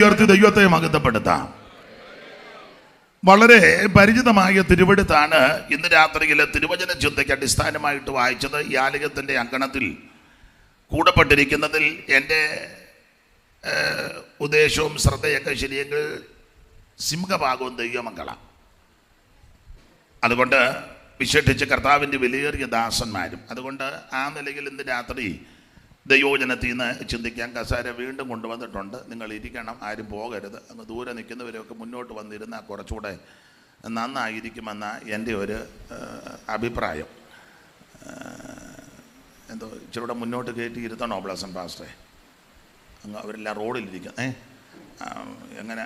ഉയർത്തി ദൈവത്തെ മഹത്വപ്പെടുത്താം. വളരെ പരിചിതമായ തിരുവെടുത്താണ് ഇന്ന് രാത്രിയിലെ തിരുവചന ചിന്തയ്ക്ക് അടിസ്ഥാനമായിട്ട് വായിച്ചത്. ഈ ആലയത്തിൻ്റെ അങ്കണത്തിൽ കൂടപ്പെട്ടിരിക്കുന്നതിൽ എൻ്റെ ഉദ്ദേശവും ശ്രദ്ധയൊക്കെ ശരിയെങ്കിൽ സിംഹഭാഗവും ദൈവമക്കളാണ്. അതുകൊണ്ട് വിശേഷിച്ച് കർത്താവിൻ്റെ വിലയേറിയ ദാസന്മാരും. അതുകൊണ്ട് ആ നിലയിൽ ഇന്ന് രാത്രി ദൈവോചനത്തിൽ നിന്ന് ചിന്തിക്കാൻ കസാര വീണ്ടും കൊണ്ടുവന്നിട്ടുണ്ട്. നിങ്ങൾ ഇരിക്കണം, ആരും പോകരുത്. അങ്ങ് ദൂരെ നിൽക്കുന്നവരൊക്കെ മുന്നോട്ട് വന്നിരുന്നാൽ കുറച്ചുകൂടെ നന്നായിരിക്കുമെന്ന എൻ്റെ ഒരു അഭിപ്രായം. എന്തോ ഇച്ചിരൂടെ മുന്നോട്ട് കയറ്റി ഇരുത്തണോ ബ്ലസൻ പാസ്റ്ററെ? അങ്ങ് അവരെല്ലാം റോഡിലിരിക്കും. എങ്ങനെ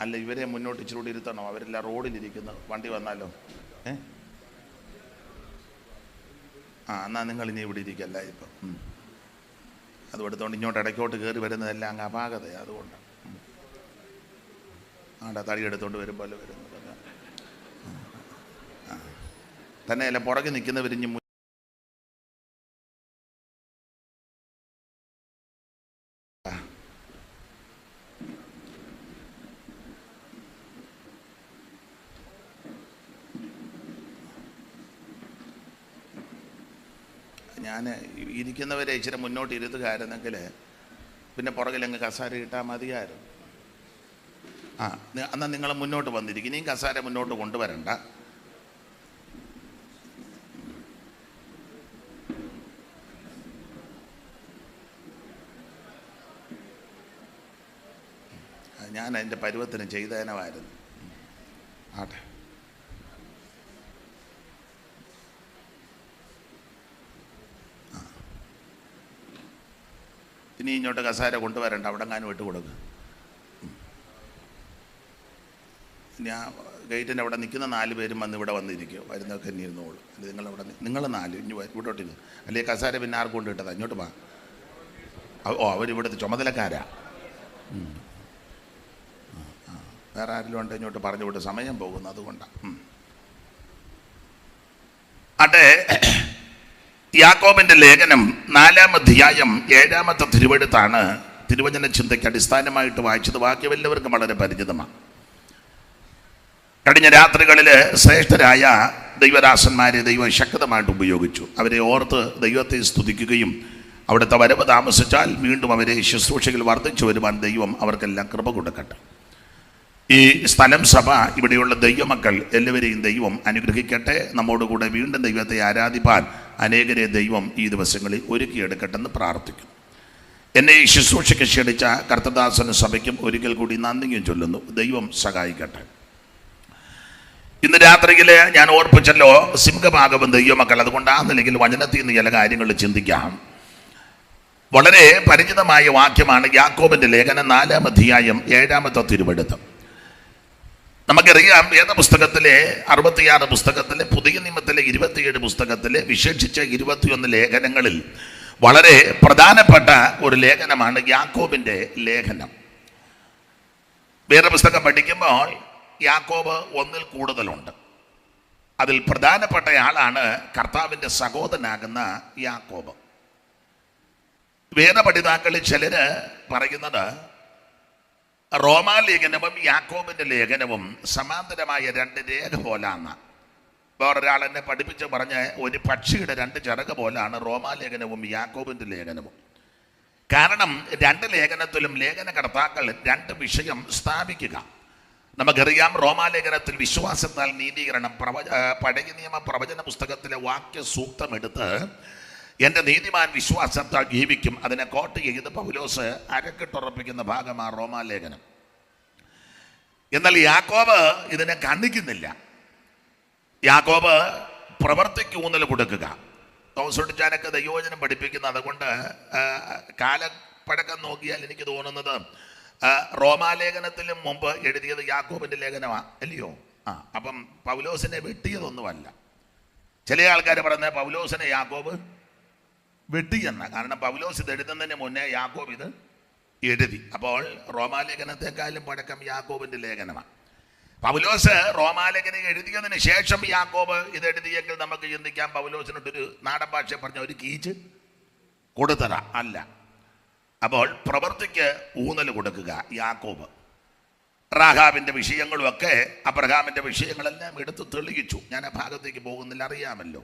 അല്ല, ഇവരെ മുന്നോട്ട് ഇച്ചിരൂടെ ഇരുത്തണോ? അവരെല്ലാം റോഡിലിരിക്കുന്നു. വണ്ടി വന്നാലോ? എന്നാൽ നിങ്ങൾ ഇനി ഇവിടെ ഇരിക്കല്ല. ഇപ്പം അതും എടുത്തുകൊണ്ട് ഇങ്ങോട്ട് ഇടയ്ക്കോട്ട് കയറി വരുന്നതെല്ലാം അങ്ങ് അപാകതയാണ്. അതുകൊണ്ട് തടി എടുത്തുകൊണ്ട് വരുമ്പോൾ വരുന്നത് തന്നെയല്ല, പുറകെ നിൽക്കുന്നവരിഞ്ഞ് ഞാൻ ഇരിക്കുന്നവരെ ഇച്ചിരി മുന്നോട്ട് ഇരുത്തുകാരെന്നെങ്കിൽ പിന്നെ പുറകിലങ്ങ് കസാര ഇട്ടാൽ മതിയായിരുന്നു. എന്നാൽ നിങ്ങൾ മുന്നോട്ട് വന്നിരിക്കും. ഇനിയും കസാര മുന്നോട്ട് കൊണ്ടുവരണ്ട. ഞാൻ അതിൻ്റെ പരുവത്തിന് ചെയ്തേനമായിരുന്നു. ആട്ടെ, ഇനി ഇങ്ങോട്ട് കസാര കൊണ്ടുവരണ്ട, അവിടെ എങ്ങാനും വിട്ട് കൊടുക്കുക. ഞാൻ ഗേറ്റിൻ്റെ അവിടെ നിൽക്കുന്ന 4 പേരും വന്ന് ഇവിടെ വന്നിരിക്കും. വരുന്നതൊക്കെ ഇനി ഇരുന്നോളൂ. അല്ലെ നിങ്ങളവിടെ നിങ്ങൾ 4 ഇനി ഇവിടോട്ടിരുന്നു. അല്ലെങ്കിൽ കസാര പിന്നെ ആർക്ക് കൊണ്ട് ഇട്ടതാ? ഇങ്ങോട്ട് വാ. അവരിവിടുത്തെ ചുമതലക്കാരാ. വേറെ ആരെങ്കിലും ഉണ്ട് ഇങ്ങോട്ട് പറഞ്ഞു വിട്ട് സമയം പോകുന്നു. അതുകൊണ്ടാണ്. അട്ടെ, യാക്കോബിൻ്റെ ലേഖനം 4-ാം അധ്യായം 7-ാമത്തെ തിരുവെടുത്താണ് തിരുവചന ചിന്തയ്ക്ക് അടിസ്ഥാനമായിട്ട് വായിച്ചത്. വാക്യം എല്ലാവർക്കും വളരെ പരിചിതമാണ്. കഴിഞ്ഞ രാത്രികളിൽ ശ്രേഷ്ഠരായ ദൈവദാസന്മാരെ ദൈവം ശക്തമായിട്ട് ഉപയോഗിച്ചു. അവരെ ഓർത്ത് ദൈവത്തെ സ്തുതിക്കുകയും അവിടുത്തെ വരവ് താമസിച്ചാൽ വീണ്ടും അവരെ ശുശ്രൂഷകൾ വർദ്ധിച്ചു വരുവാൻ ദൈവം അവർക്കെല്ലാം കൃപ കൊടുക്കട്ടെ. ഈ സ്ഥലം സഭ, ഇവിടെയുള്ള ദൈവമക്കൾ എല്ലാവരെയും ദൈവം അനുഗ്രഹിക്കട്ടെ. നമ്മോടുകൂടെ വീണ്ടും ദൈവത്തെ ആരാധിപ്പാൻ അനേകരെ ദൈവം ഈ ദിവസങ്ങളിൽ ഒരുക്കിയെടുക്കട്ടെന്ന് പ്രാർത്ഥിക്കുന്നു. എന്നെ ഈ ശുശ്രൂഷയ്ക്ക് ക്ഷണിച്ച കർത്തദാസന സഭയ്ക്കും ഒരിക്കൽ കൂടി നന്ദിയും ചൊല്ലുന്നു. ദൈവം സഹായിക്കട്ടെ. ഇന്ന് രാത്രിയിൽ ഞാൻ ഓർപ്പിച്ചല്ലോ സിംഹഭാഗവും ദൈവമക്കൾ. അതുകൊണ്ട് ആ നിലയിൽ വചനത്തിൽ നിന്ന് ചില കാര്യങ്ങൾ ചിന്തിക്കാം. വളരെ പരിചിതമായ വാക്യമാണ് യാക്കോബിൻ്റെ ലേഖനം 4-ാം അധ്യായം 7-ാമത്തെ തിരുവെടുത്ത്. നമുക്കറിയാം, വേദപുസ്തകത്തിലെ 66 പുസ്തകത്തിലെ, പുതിയ നിയമത്തിലെ 27 പുസ്തകത്തിലെ, വിശേഷിച്ച് 21 ലേഖനങ്ങളിൽ വളരെ പ്രധാനപ്പെട്ട ഒരു ലേഖനമാണ് യാക്കോബിൻ്റെ ലേഖനം. വേദപുസ്തകം പഠിക്കുമ്പോൾ യാക്കോബ് 1-ൽ കൂടുതലുണ്ട്. അതിൽ പ്രധാനപ്പെട്ട ആളാണ് കർത്താവിൻ്റെ സഹോദരനാകുന്ന യാക്കോബ്. വേദപഠിതാക്കളിൽ ചിലർ പറയുന്നത് റോമാലേഖനവും യാക്കോബിൻ്റെ ലേഖനവും സമാന്തരമായ 2 രേഖ പോലാന്ന്. വേറൊരാൾ എന്നെ പഠിപ്പിച്ച് പറഞ്ഞ് ഒരു പക്ഷിയുടെ 2 ചിറക് പോലാണ് റോമാലേഖനവും യാക്കോബിൻ്റെ ലേഖനവും. കാരണം 2 ലേഖനത്തിലും ലേഖനകർത്താക്കൾ 2 വിഷയം സ്ഥാപിക്കുക. നമുക്കറിയാം, റോമാലേഖനത്തിൽ വിശ്വാസത്താൽ നീതീകരണം, പഴയ നിയമ പ്രവചന പുസ്തകത്തിലെ വാക്യ സൂക്തമെടുത്ത് എൻ്റെ നീതിമാൻ വിശ്വാസത്താൽ ജീവിക്കും, അതിനെ കോട്ട് ചെയ്ത് പൗലോസ് അരക്കിട്ടുറപ്പിക്കുന്ന ഭാഗമാണ് റോമാലേഖനം. എന്നാൽ യാക്കോബ് ഇതിനെ ഖണ്ഡിക്കുന്നില്ല. യാക്കോബ് പ്രവർത്തിക്ക് ഊന്നൽ കൊടുക്കുക. തോമസൊട്ടിച്ചാനൊക്കെ ദൈവവചനം പഠിപ്പിക്കുന്നത്. അതുകൊണ്ട് കാലപ്പഴക്കം നോക്കിയാൽ എനിക്ക് തോന്നുന്നത് റോമാലേഖനത്തിലും മുമ്പ് എഴുതിയത് യാക്കോബിൻ്റെ ലേഖനമാണ്, അല്ലയോ? അപ്പം പൗലോസിനെ വെട്ടിയതൊന്നുമല്ല. ചില ആൾക്കാർ പറയുന്നത് പൗലോസിനെ യാക്കോബ് വെട്ടിയെന്ന. കാരണം പൗലോസ് ഇത് എഴുതുന്നതിന് മുന്നേ യാക്കോബ് ഇത് എഴുതി. അപ്പോൾ റോമാലേഖനത്തെക്കാളും പഴക്കം യാക്കോബിൻ്റെ ലേഖനമാണ്. പൗലോസ് റോമാലേഖനം എഴുതിയതിന് ശേഷം യാക്കോബ് ഇത് എഴുതിയെങ്കിൽ നമുക്ക് ചിന്തിക്കാം പൗലോസിനോട്ടൊരു നാടൻ ഭാഷ പറഞ്ഞ ഒരു കീച്ച് കൊടുത്തറ അല്ല. അപ്പോൾ പ്രവൃത്തിക്ക് ഊന്നൽ കൊടുക്കുക. യാക്കോബ് റാഹാബിൻ്റെ വിഷയങ്ങളുമൊക്കെ അബ്രഹാമിൻ്റെ വിഷയങ്ങളെല്ലാം എടുത്ത് തെളിയിച്ചു. ഞാൻ ആ ഭാഗത്തേക്ക് പോകുന്നില്ല, അറിയാമല്ലോ.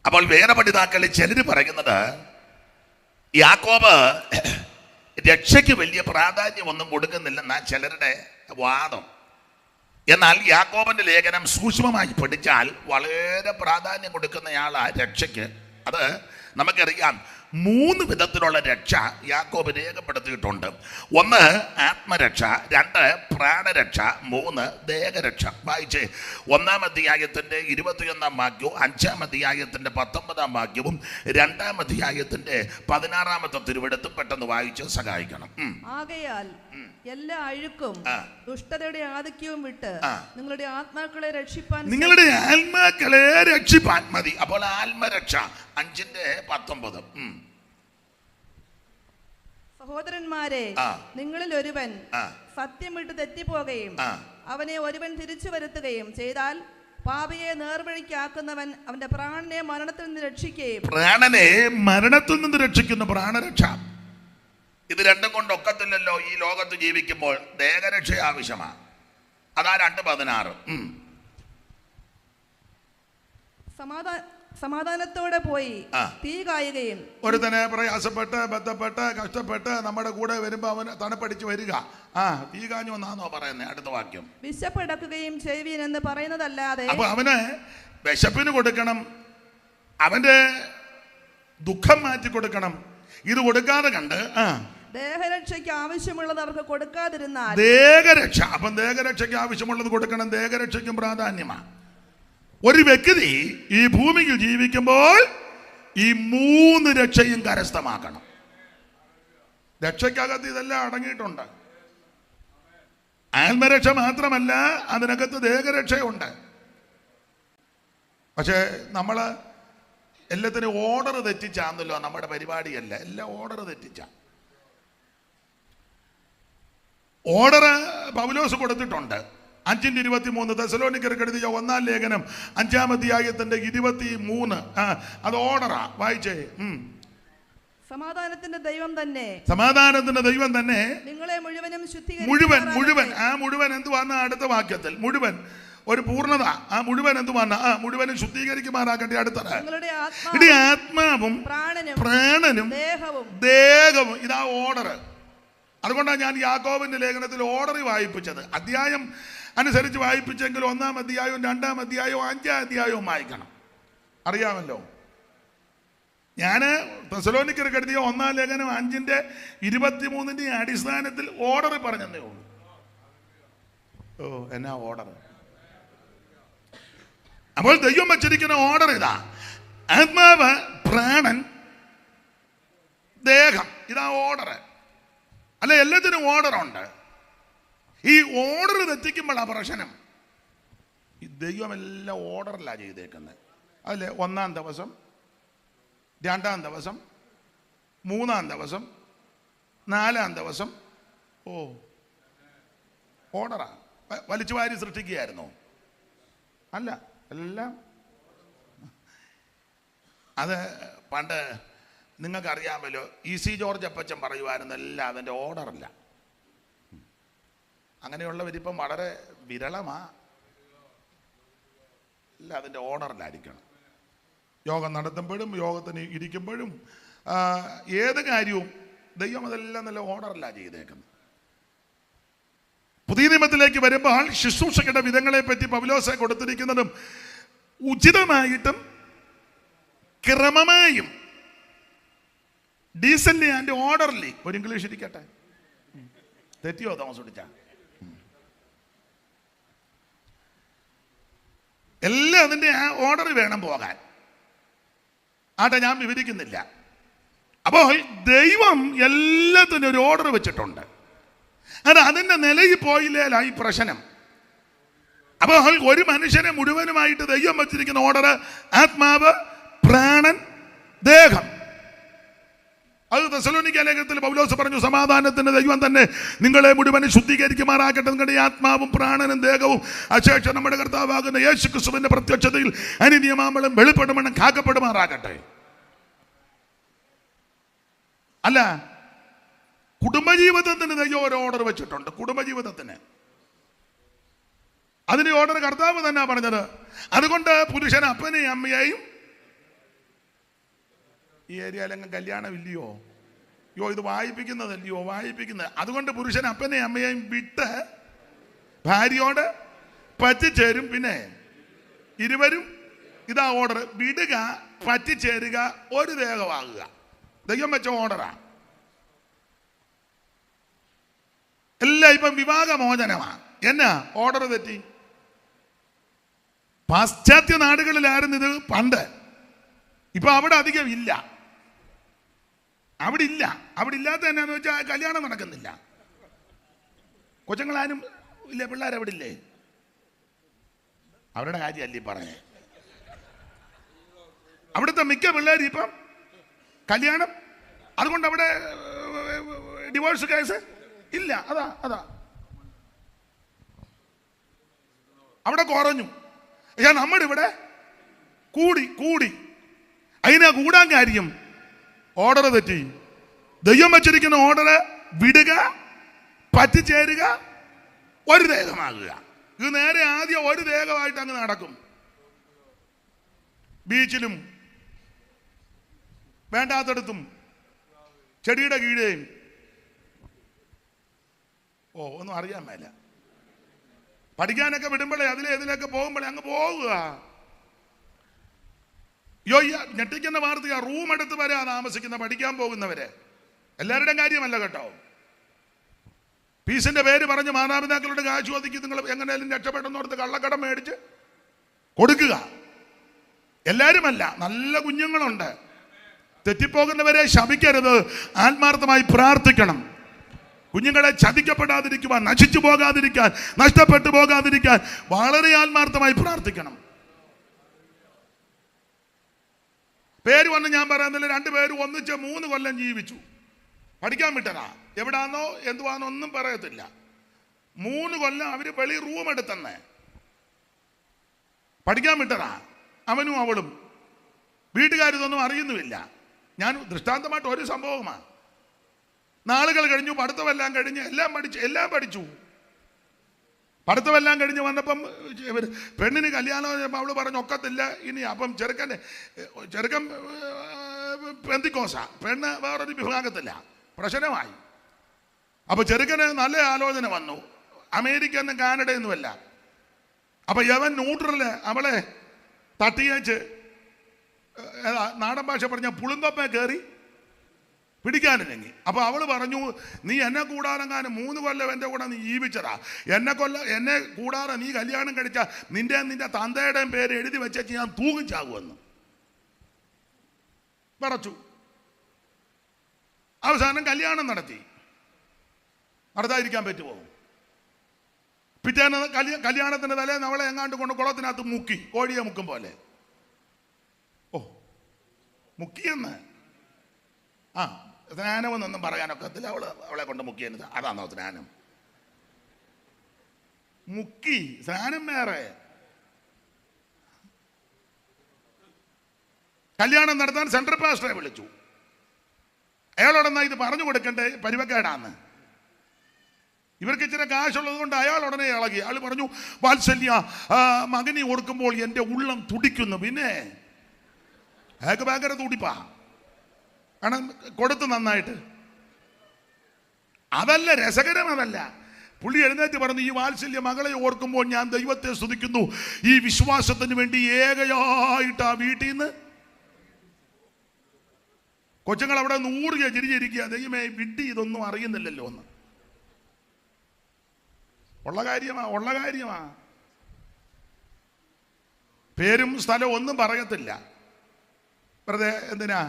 അപ്പോൾ വേറെ പഠിതാക്കളിൽ ചിലർ പറയുന്നത് യാക്കോബ് രക്ഷയ്ക്ക് വലിയ പ്രാധാന്യമൊന്നും കൊടുക്കുന്നില്ലെന്നാ ചിലരുടെ വാദം. എന്നാൽ യാക്കോബിന്റെ ലേഖനം സൂക്ഷ്മമായി പഠിച്ചാൽ വളരെ പ്രാധാന്യം കൊടുക്കുന്നയാളാ രക്ഷയ്ക്ക്. അത് നമുക്കറിയാം, 3 വിധത്തിലുള്ള രക്ഷ യാക്കോബ് രേഖപ്പെടുത്തിയിട്ടുണ്ട്. 1 ആത്മരക്ഷ, 2 പ്രാണരക്ഷ, 3 ദേഹരക്ഷ. വായിച്ചേ, 1-ാം അധ്യായത്തിന്റെ 21-ാം വാക്യവും 5-ാം അധ്യായത്തിന്റെ 19-ാം വാക്യവും 2-ാം അധ്യായത്തിന്റെ 16-ാമത്തെ തിരുവെടുത്തും പെട്ടെന്ന് വായിച്ച് സഹായിക്കണം. ആകയാൽ എല്ലാ അഴുക്കും ദുഷ്ടതയുടെ ആധിക്യവും വിട്ട് നിങ്ങളുടെ ആത്മാക്കളെ രക്ഷിപ്പാൻ മതി. അപ്പോൾ ആത്മരക്ഷ 5:19. സഹോദരന്മാരെ, നിങ്ങളിൽ ഒരുവൻ സത്യം വിട്ട് തെറ്റിപ്പോകുകയും അവനെ ഒരുവൻ തിരിച്ചു വരുത്തുകയും ചെയ്താൽ പാപിയെ നേർവഴിക്കാക്കുന്നവൻ അവന്റെ പ്രാണനെ മരണത്തിൽ നിന്ന് രക്ഷിക്കുന്ന പ്രാണരക്ഷ. ഇത് രണ്ടും കൊണ്ട് ഒക്കത്തില്ലല്ലോ ഈ ലോകത്ത് ജീവിക്കുമ്പോൾ. ദേഹരക്ഷ ആവശ്യമാണ്. അതാ 2:16. സമാധാനത്തോടെ പോയി തീ കായുകയും. ഒരുത്തനെ പ്രയാസപ്പെട്ട് ബന്ധപ്പെട്ട് കഷ്ടപ്പെട്ട് നമ്മുടെ കൂടെ വരുമ്പോ അവന് തണുപ്പടിച്ച് വരിക. തീ കാഞ്ഞു വന്നാന്നോ പറയുന്നത്? അടുത്ത വാക്യം, വിശപ്പടക്കുകയും ചെയ്യുവീൻ എന്ന് പറയുന്നതല്ലാതെ. അപ്പൊ അവന് വിശപ്പിന് കൊടുക്കണം, അവന്റെ ദുഃഖം മാറ്റി കൊടുക്കണം. ഇത് കൊടുക്കാതെ കണ്ട് ദേഹരക്ഷയ്ക്ക് ആവശ്യമുള്ളത് അവർക്ക് കൊടുക്കാതിരുന്നാൽ. ദേഹരക്ഷ, അപ്പം ദേഹരക്ഷയ്ക്ക് ആവശ്യമുള്ളത് കൊടുക്കണം. ദേഹരക്ഷയ്ക്കും പ്രാധാന്യമാണ്. ഒരു വ്യക്തി ഈ ഭൂമിയിൽ ജീവിക്കുമ്പോൾ ഈ 3 രക്ഷയും കരസ്ഥമാക്കണം. രക്ഷയ്ക്കകത്ത് ഇതെല്ലാം അടങ്ങിയിട്ടുണ്ട്. ആത്മരക്ഷ മാത്രമല്ല, അതിനകത്ത് ദേഹരക്ഷയുണ്ട്. പക്ഷേ നമ്മള് എല്ലാത്തിനും ഓർഡർ തെറ്റിച്ചാന്നല്ലോ നമ്മുടെ പരിപാടിയല്ല. എല്ലാം ഓർഡർ തെറ്റിച്ച. ഓർഡർ പൗലോസ് കൊടുത്തിട്ടുണ്ട്. 5:23 തെസ്സലോനിക്കർക്ക് എഴുതിയ 1-ാം ലേഖനം 5-ാം അധ്യായത്തിന്റെ 23. അത് ഓർഡറാ. വായിച്ചേ. സമാധാനത്തിന്റെ ദൈവം തന്നെ നിങ്ങളെ മുഴുവൻ എന്തുവാന്ന് അടുത്ത വാക്യത്തിൽ മുഴുവൻ ഒരു പൂർണ്ണത. മുഴുവൻ എന്തുവാണ്? മുഴുവനും ശുദ്ധീകരിക്കുമാറാകട്ടെ. അടുത്തത് ആത്മാവും പ്രാണനും ദേഹവും. ഇതാ ഓർഡർ. അതുകൊണ്ടാണ് ഞാൻ യാക്കോബിന്റെ ലേഖനത്തിൽ ഓർഡർ വായിപ്പിച്ചത്. അധ്യായം അനുസരിച്ച് വായിപ്പിച്ചെങ്കിൽ 1-ാം അധ്യായവും 2-ാം അധ്യായവും 5-ാം അധ്യായവും വായിക്കണം. അറിയാമല്ലോ, ഞാൻ തെസ്സലോനിക്കർക്ക് എഴുതിയ 1-ാം ലേഖനം 5:23 അടിസ്ഥാനത്തിൽ ഓർഡർ പറഞ്ഞതേ ഉള്ളൂ. എന്നാ ഓർഡർ! അപ്പോൾ ദൈവം വച്ചിരിക്കുന്ന ഓർഡർ ഇതാ: ആത്മാവ്, പ്രാണൻ, ദേഹം. ഇതാ ഓർഡർ. അല്ല, എല്ലാത്തിനും ഓർഡറുണ്ട്. ഈ ഓർഡർ തെറ്റിക്കുമ്പോഴാണ് പ്രശ്നം. ഈ ദൈവമെല്ലാം ഓർഡറിലാണ് ചെയ്തേക്കുന്നത്. അതിൽ 1-ാം ദിവസം, 2-ാം ദിവസം, 3-ാം ദിവസം, 4-ാം ദിവസം. ഓർഡറാ. വലിച്ചു വാരി സൃഷ്ടിക്കുകയായിരുന്നോ? അല്ല, എല്ലാം. അത് പണ്ട് നിങ്ങൾക്കറിയാമല്ലോ, EC ജോർജ് അപ്പച്ചൻ പറയുമായിരുന്നു, എല്ലാം അതിൻ്റെ ഓർഡറില്ല. അങ്ങനെയുള്ളവരിപ്പം വളരെ വിരളമാ. എല്ലാം അതിൻ്റെ ഓർഡറിലായിരിക്കണം. യോഗം നടത്തുമ്പോഴും യോഗത്തിന് ഇരിക്കുമ്പോഴും ഏത് കാര്യവും ദൈവം അതെല്ലാം നല്ല ഓർഡറിലാണ് ചെയ്തേക്കുന്നത്. പുതിയ നിയമത്തിലേക്ക് വരുമ്പോൾ ശുശ്രൂഷകളുടെ വിധങ്ങളെ പറ്റി പൗലോസ് കൊടുത്തിരിക്കുന്നതും ഉചിതമായിട്ടും ക്രമമായും ഡീസന്റ്ലി ആൻഡ് ഓർഡർലി. ഒരു ഇംഗ്ലീഷ് ഇരിക്കട്ടെ. തെറ്റിയോ തോമസ് പിടിച്ച? എല്ലാം അതിൻ്റെ ഓർഡർ വേണം പോകാൻ. ഞാൻ വിവരിക്കുന്നില്ല. അപ്പോൾ ദൈവം എല്ലാത്തിനും ഒരു ഓർഡർ വെച്ചിട്ടുണ്ട്. അതിൻ്റെ നിലയിൽ പോയില്ലേലായി പ്രശ്നം. അപ്പോൾ ഒരു മനുഷ്യനെ മുഴുവനുമായിട്ട് ദൈവം വച്ചിരിക്കുന്ന ഓർഡർ ആത്മാവ്, പ്രാണൻ, ദേഹം. അത് തെസ്സലോനിക്ക ലേഖനത്തിൽ പൗലോസ് പറഞ്ഞു, സമാധാനത്തിന്റെ ദൈവം തന്നെ നിങ്ങളെ മുഴുവനും ശുദ്ധീകരിക്കുമാറാകട്ടെ. നിങ്ങളുടെ ആത്മാവും പ്രാണനും ദേഹവും അശേഷം നമ്മുടെ കർത്താവാകുന്ന യേശുക്രിസ്തുവിന്റെ പ്രത്യക്ഷതയിൽ അനിനിയമാമ്പളും വെളിപ്പെടുമണം കാക്കപ്പെടുമാറാകട്ടെ. അല്ല, കുടുംബജീവിതത്തിന് ദൈവം ഒരു ഓർഡർ വെച്ചിട്ടുണ്ട്. കുടുംബജീവിതത്തിന് അതിന്റെ ഓർഡർ കർത്താവ് തന്നെ പറഞ്ഞത്. അതുകൊണ്ട് പുരുഷൻ അപ്പനെയും അമ്മയെയും, ഈ ഏരിയയിലെങ്ങും കല്യാണം ഇല്ലയോ? ഇത് വായിപ്പിക്കുന്നതല്ലയോ? വായിപ്പിക്കുന്നത്. അതുകൊണ്ട് പുരുഷൻ അപ്പനെയും അമ്മയെയും വിട്ട് ഭാര്യയോട് പറ്റിച്ചേരും. പിന്നെ ഇരുവരും, ഇതാ ഓർഡർ, വിടുക, പറ്റിച്ചേരുക, ഒരു ദേഹമാകുക. ദൈവം വെച്ച ഓർഡറാ. എല്ലാം ഇപ്പം വിവാഹമോചനമാണ്. എന്നാ ഓർഡർ തെറ്റി? പാശ്ചാത്യ നാടുകളിലായിരുന്നു ഇത് പണ്ട്. ഇപ്പൊ അവിടെ അധികം ഇല്ല. അവിടെ ഇല്ല. അവിടെ ഇല്ലാത്ത എന്നാന്ന് വെച്ചാൽ കല്യാണം നടക്കുന്നില്ല. കൊച്ചുങ്ങളാരും ഇല്ലേ? പിള്ളേർ അവിടെ ഇല്ലേ? അവരുടെ കാര്യമല്ലേ പറഞ്ഞേ. അവിടുത്തെ മിക്ക പിള്ളേരും ഇപ്പം കല്യാണം, അതുകൊണ്ട് അവിടെ ഡിവോഴ്സ് കേസ് ഇല്ല. അതാ അവിടെ കുറഞ്ഞു. നമ്മുടെ ഇവിടെ കൂടി. അതിനാ കൂടാൻ കാര്യം ഓർഡർ തെറ്റി. ദൈവം വച്ചിരിക്കുന്ന ഓർഡർ വിടുക, പറ്റിച്ചേരുക, ഒരു ദേഹമാകുക. ഇത് നേരെ ആദ്യം ഒരു ദേഹമായിട്ട് അങ്ങ് നടക്കും. ബീച്ചിലും വേണ്ടാത്തടത്തും ചെടിയുടെ കീഴേയും ഒന്നും അറിയാൻ മേല. പഠിക്കാനൊക്കെ വിടുമ്പോഴേ ഇതിലൊക്കെ പോകുമ്പോഴേ അങ്ങ് പോവുക. ഞെട്ടിക്കുന്ന വാർത്തയാ. റൂം എടുത്ത് വരാ താമസിക്കുന്ന പഠിക്കാൻ പോകുന്നവരെ. എല്ലാവരുടെയും കാര്യമല്ല കേട്ടോ. ഫീസിന്റെ പേര് പറഞ്ഞ് മാതാപിതാക്കളുടെ കാശ് ഒതുക്കി നിങ്ങൾ എങ്ങനെയാലും രക്ഷപ്പെട്ടെന്നോർത്ത് കള്ളക്കടം മേടിച്ച് കൊടുക്കുക. എല്ലാവരുമല്ല, നല്ല കുഞ്ഞുങ്ങളുണ്ട്. തെറ്റിപ്പോകുന്നവരെ ശപിക്കരുത്, ആത്മാർത്ഥമായി പ്രാർത്ഥിക്കണം. കുഞ്ഞുങ്ങളെ ചതിക്കപ്പെടാതിരിക്കുവാൻ, നശിച്ചു പോകാതിരിക്കാൻ, നഷ്ടപ്പെട്ടു പോകാതിരിക്കാൻ വളരെ ആത്മാർത്ഥമായി പ്രാർത്ഥിക്കണം. പേര് വന്ന് ഞാൻ പറയുന്നില്ല, രണ്ടുപേരും ഒന്നിച്ച് 3 കൊല്ലം ജീവിച്ചു. പഠിക്കാൻ വിട്ടതാ. എവിടാന്നോ എന്തുവാന്നോ ഒന്നും പറയത്തില്ല. 3 കൊല്ലം അവര് വെളി റൂം എടുത്തന്നെ പഠിക്കാൻ വിട്ടതാ. അവനും അവളും. വീട്ടുകാരിതൊന്നും അറിയുന്നുമില്ല. ഞാൻ ദൃഷ്ടാന്തമായിട്ട് ഒരു സംഭവമാണ്. നാളുകൾ കഴിഞ്ഞു, പഠിത്തമെല്ലാം കഴിഞ്ഞ് എല്ലാം പഠിച്ചു. പഠിത്തമെല്ലാം കഴിഞ്ഞ് വന്നപ്പം പെണ്ണിന് കല്യാണം. അവള് പറഞ്ഞു ഒക്കത്തില്ല ഇനി. അപ്പം ചെറുക്കൻ പെന്തിക്കോസാ, പെണ്ണ് വേറൊരു വിഭാഗത്തില്ല. പ്രശ്നമായി. അപ്പൊ ചെറുക്കന് നല്ല ആലോചന വന്നു. അമേരിക്കന്നും കാനഡയൊന്നുമല്ല. അപ്പൊ യവൻ ന്യൂട്രല് അവളെ തട്ടിയേച്ച്, നാടൻ ഭാഷ പറഞ്ഞ പുളുങ്കൊപ്പ കയറി പിടിക്കാനില്ലെങ്കിൽ. അപ്പൊ അവള് പറഞ്ഞു, നീ എന്നെ കൂടാതെങ്ങാനും 3 കൊല്ലം എൻ്റെ കൂടെ നീ ജീവിച്ചതാ. എന്നെ കൂടാതെ നീ കല്യാണം കഴിച്ച നിന്റെ തന്തയുടെയും പേര് എഴുതി വെച്ചു ഞാൻ തൂങ്ങിച്ചാകുമെന്ന് പറച്ചു. അവസാനം കല്യാണം നടത്താതിരിക്കാൻ പറ്റുമോ? പിറ്റേന്ന് കല്യാണത്തിന്റെ തലേന്ന് അവളെ എങ്ങാണ്ട് കൊണ്ട് കുളത്തിനകത്ത് മുക്കി, കോഴിയെ മുക്കും പോലെ. മുക്കിയെന്ന് സ്നാനമെന്നൊന്നും പറയാനൊക്കത്തില്ല. അവളെ കൊണ്ട് മുക്കിയെന്ന്. അതാണോ സ്നാനം? മുക്കി. സ്നാനം വേറെ. കല്യാണം നടത്താൻ സെൻട്രൽ പാസ്റ്ററെ വിളിച്ചു. അയാളോടെന്നാ ഇത് പറഞ്ഞു കൊടുക്കണ്ടേ, പരിവക്കേടാന്ന്. ഇവർക്ക് ഇച്ചിരി കാശുള്ളത് കൊണ്ട് അയാൾ ഉടനെ ഇളകി. അയാൾ പറഞ്ഞു, വാത്സല്യ, മകനെ ഓർക്കുമ്പോൾ എൻ്റെ ഉള്ളം തുടിക്കുന്നു. പിന്നെ അയാൾക്ക് ഭയങ്കര തുടിപ്പാ. കാരണം കൊടുത്തു നന്നായിട്ട്. അതല്ല രസകരം. അതല്ല, പുള്ളി എഴുന്നേറ്റ് പറഞ്ഞു, ഈ വാത്സല്യ മകളെ ഓർക്കുമ്പോൾ ഞാൻ ദൈവത്തെ സ്തുതിക്കുന്നു. ഈ വിശ്വാസത്തിന് വേണ്ടി ഏകയായിട്ട് ആ വീട്ടിൽ നിന്ന് കൊച്ചുങ്ങൾ അവിടെ 100 ചിരിച്ചിരിക്കുക. ദൈവമേ, വിഡ്ഢി ഇതൊന്നും അറിയുന്നില്ലല്ലോ എന്ന്. ഉള്ള കാര്യമാ. പേരും സ്ഥലവും ഒന്നും പറയത്തില്ല. വെറുതെ എന്തിനാ?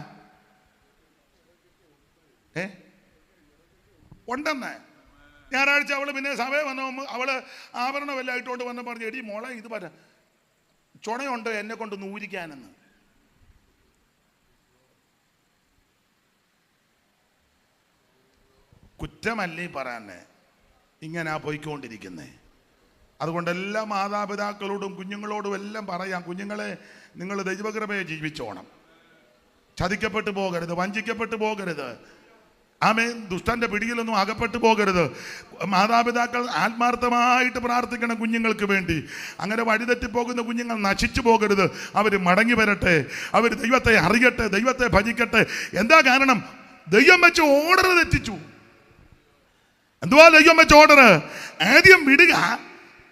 ഉണ്ടെന്ന്. ഞായറാഴ്ച അവള് പിന്നെ സമയം വന്ന അവള് ആഭരണമെല്ലാം ഇട്ടുകൊണ്ട് വന്ന് പറഞ്ഞു, എടി മോളെ, ഇത് ചുണയുണ്ട് എന്നെ കൊണ്ട് നൂരിക്കാനെന്ന്. കുറ്റമല്ലേ പറയാനെ, ഇങ്ങനെ പോയിക്കൊണ്ടിരിക്കുന്നേ. അതുകൊണ്ട് എല്ലാ മാതാപിതാക്കളോടും കുഞ്ഞുങ്ങളോടും എല്ലാം പറയാം, കുഞ്ഞുങ്ങളെ നിങ്ങൾ ദൈവകൃപയെ ജീവിച്ചോണം. ചതിക്കപ്പെട്ടു പോകരുത്, വഞ്ചിക്കപ്പെട്ടു പോകരുത്. ആമേൻ. ദുഷ്ടന്റെ പിടിയിലൊന്നും അകപ്പെട്ടു പോകരുത്. മാതാപിതാക്കൾ ആത്മാർത്ഥമായിട്ട് പ്രാർത്ഥിക്കണം കുഞ്ഞുങ്ങൾക്ക് വേണ്ടി. അങ്ങനെ വഴിതെറ്റിപ്പോകുന്ന കുഞ്ഞുങ്ങൾ നശിച്ചു പോകരുത്. അവർ മടങ്ങി വരട്ടെ, അവർ ദൈവത്തെ അറിയട്ടെ, ദൈവത്തെ ഭജിക്കട്ടെ. എന്താ കാരണം? ദൈവം വെച്ച ഓർഡർ തെറ്റിച്ചു. എന്തുവാ ദൈവം വെച്ച ഓർഡർ? ആദ്യം വിടുക,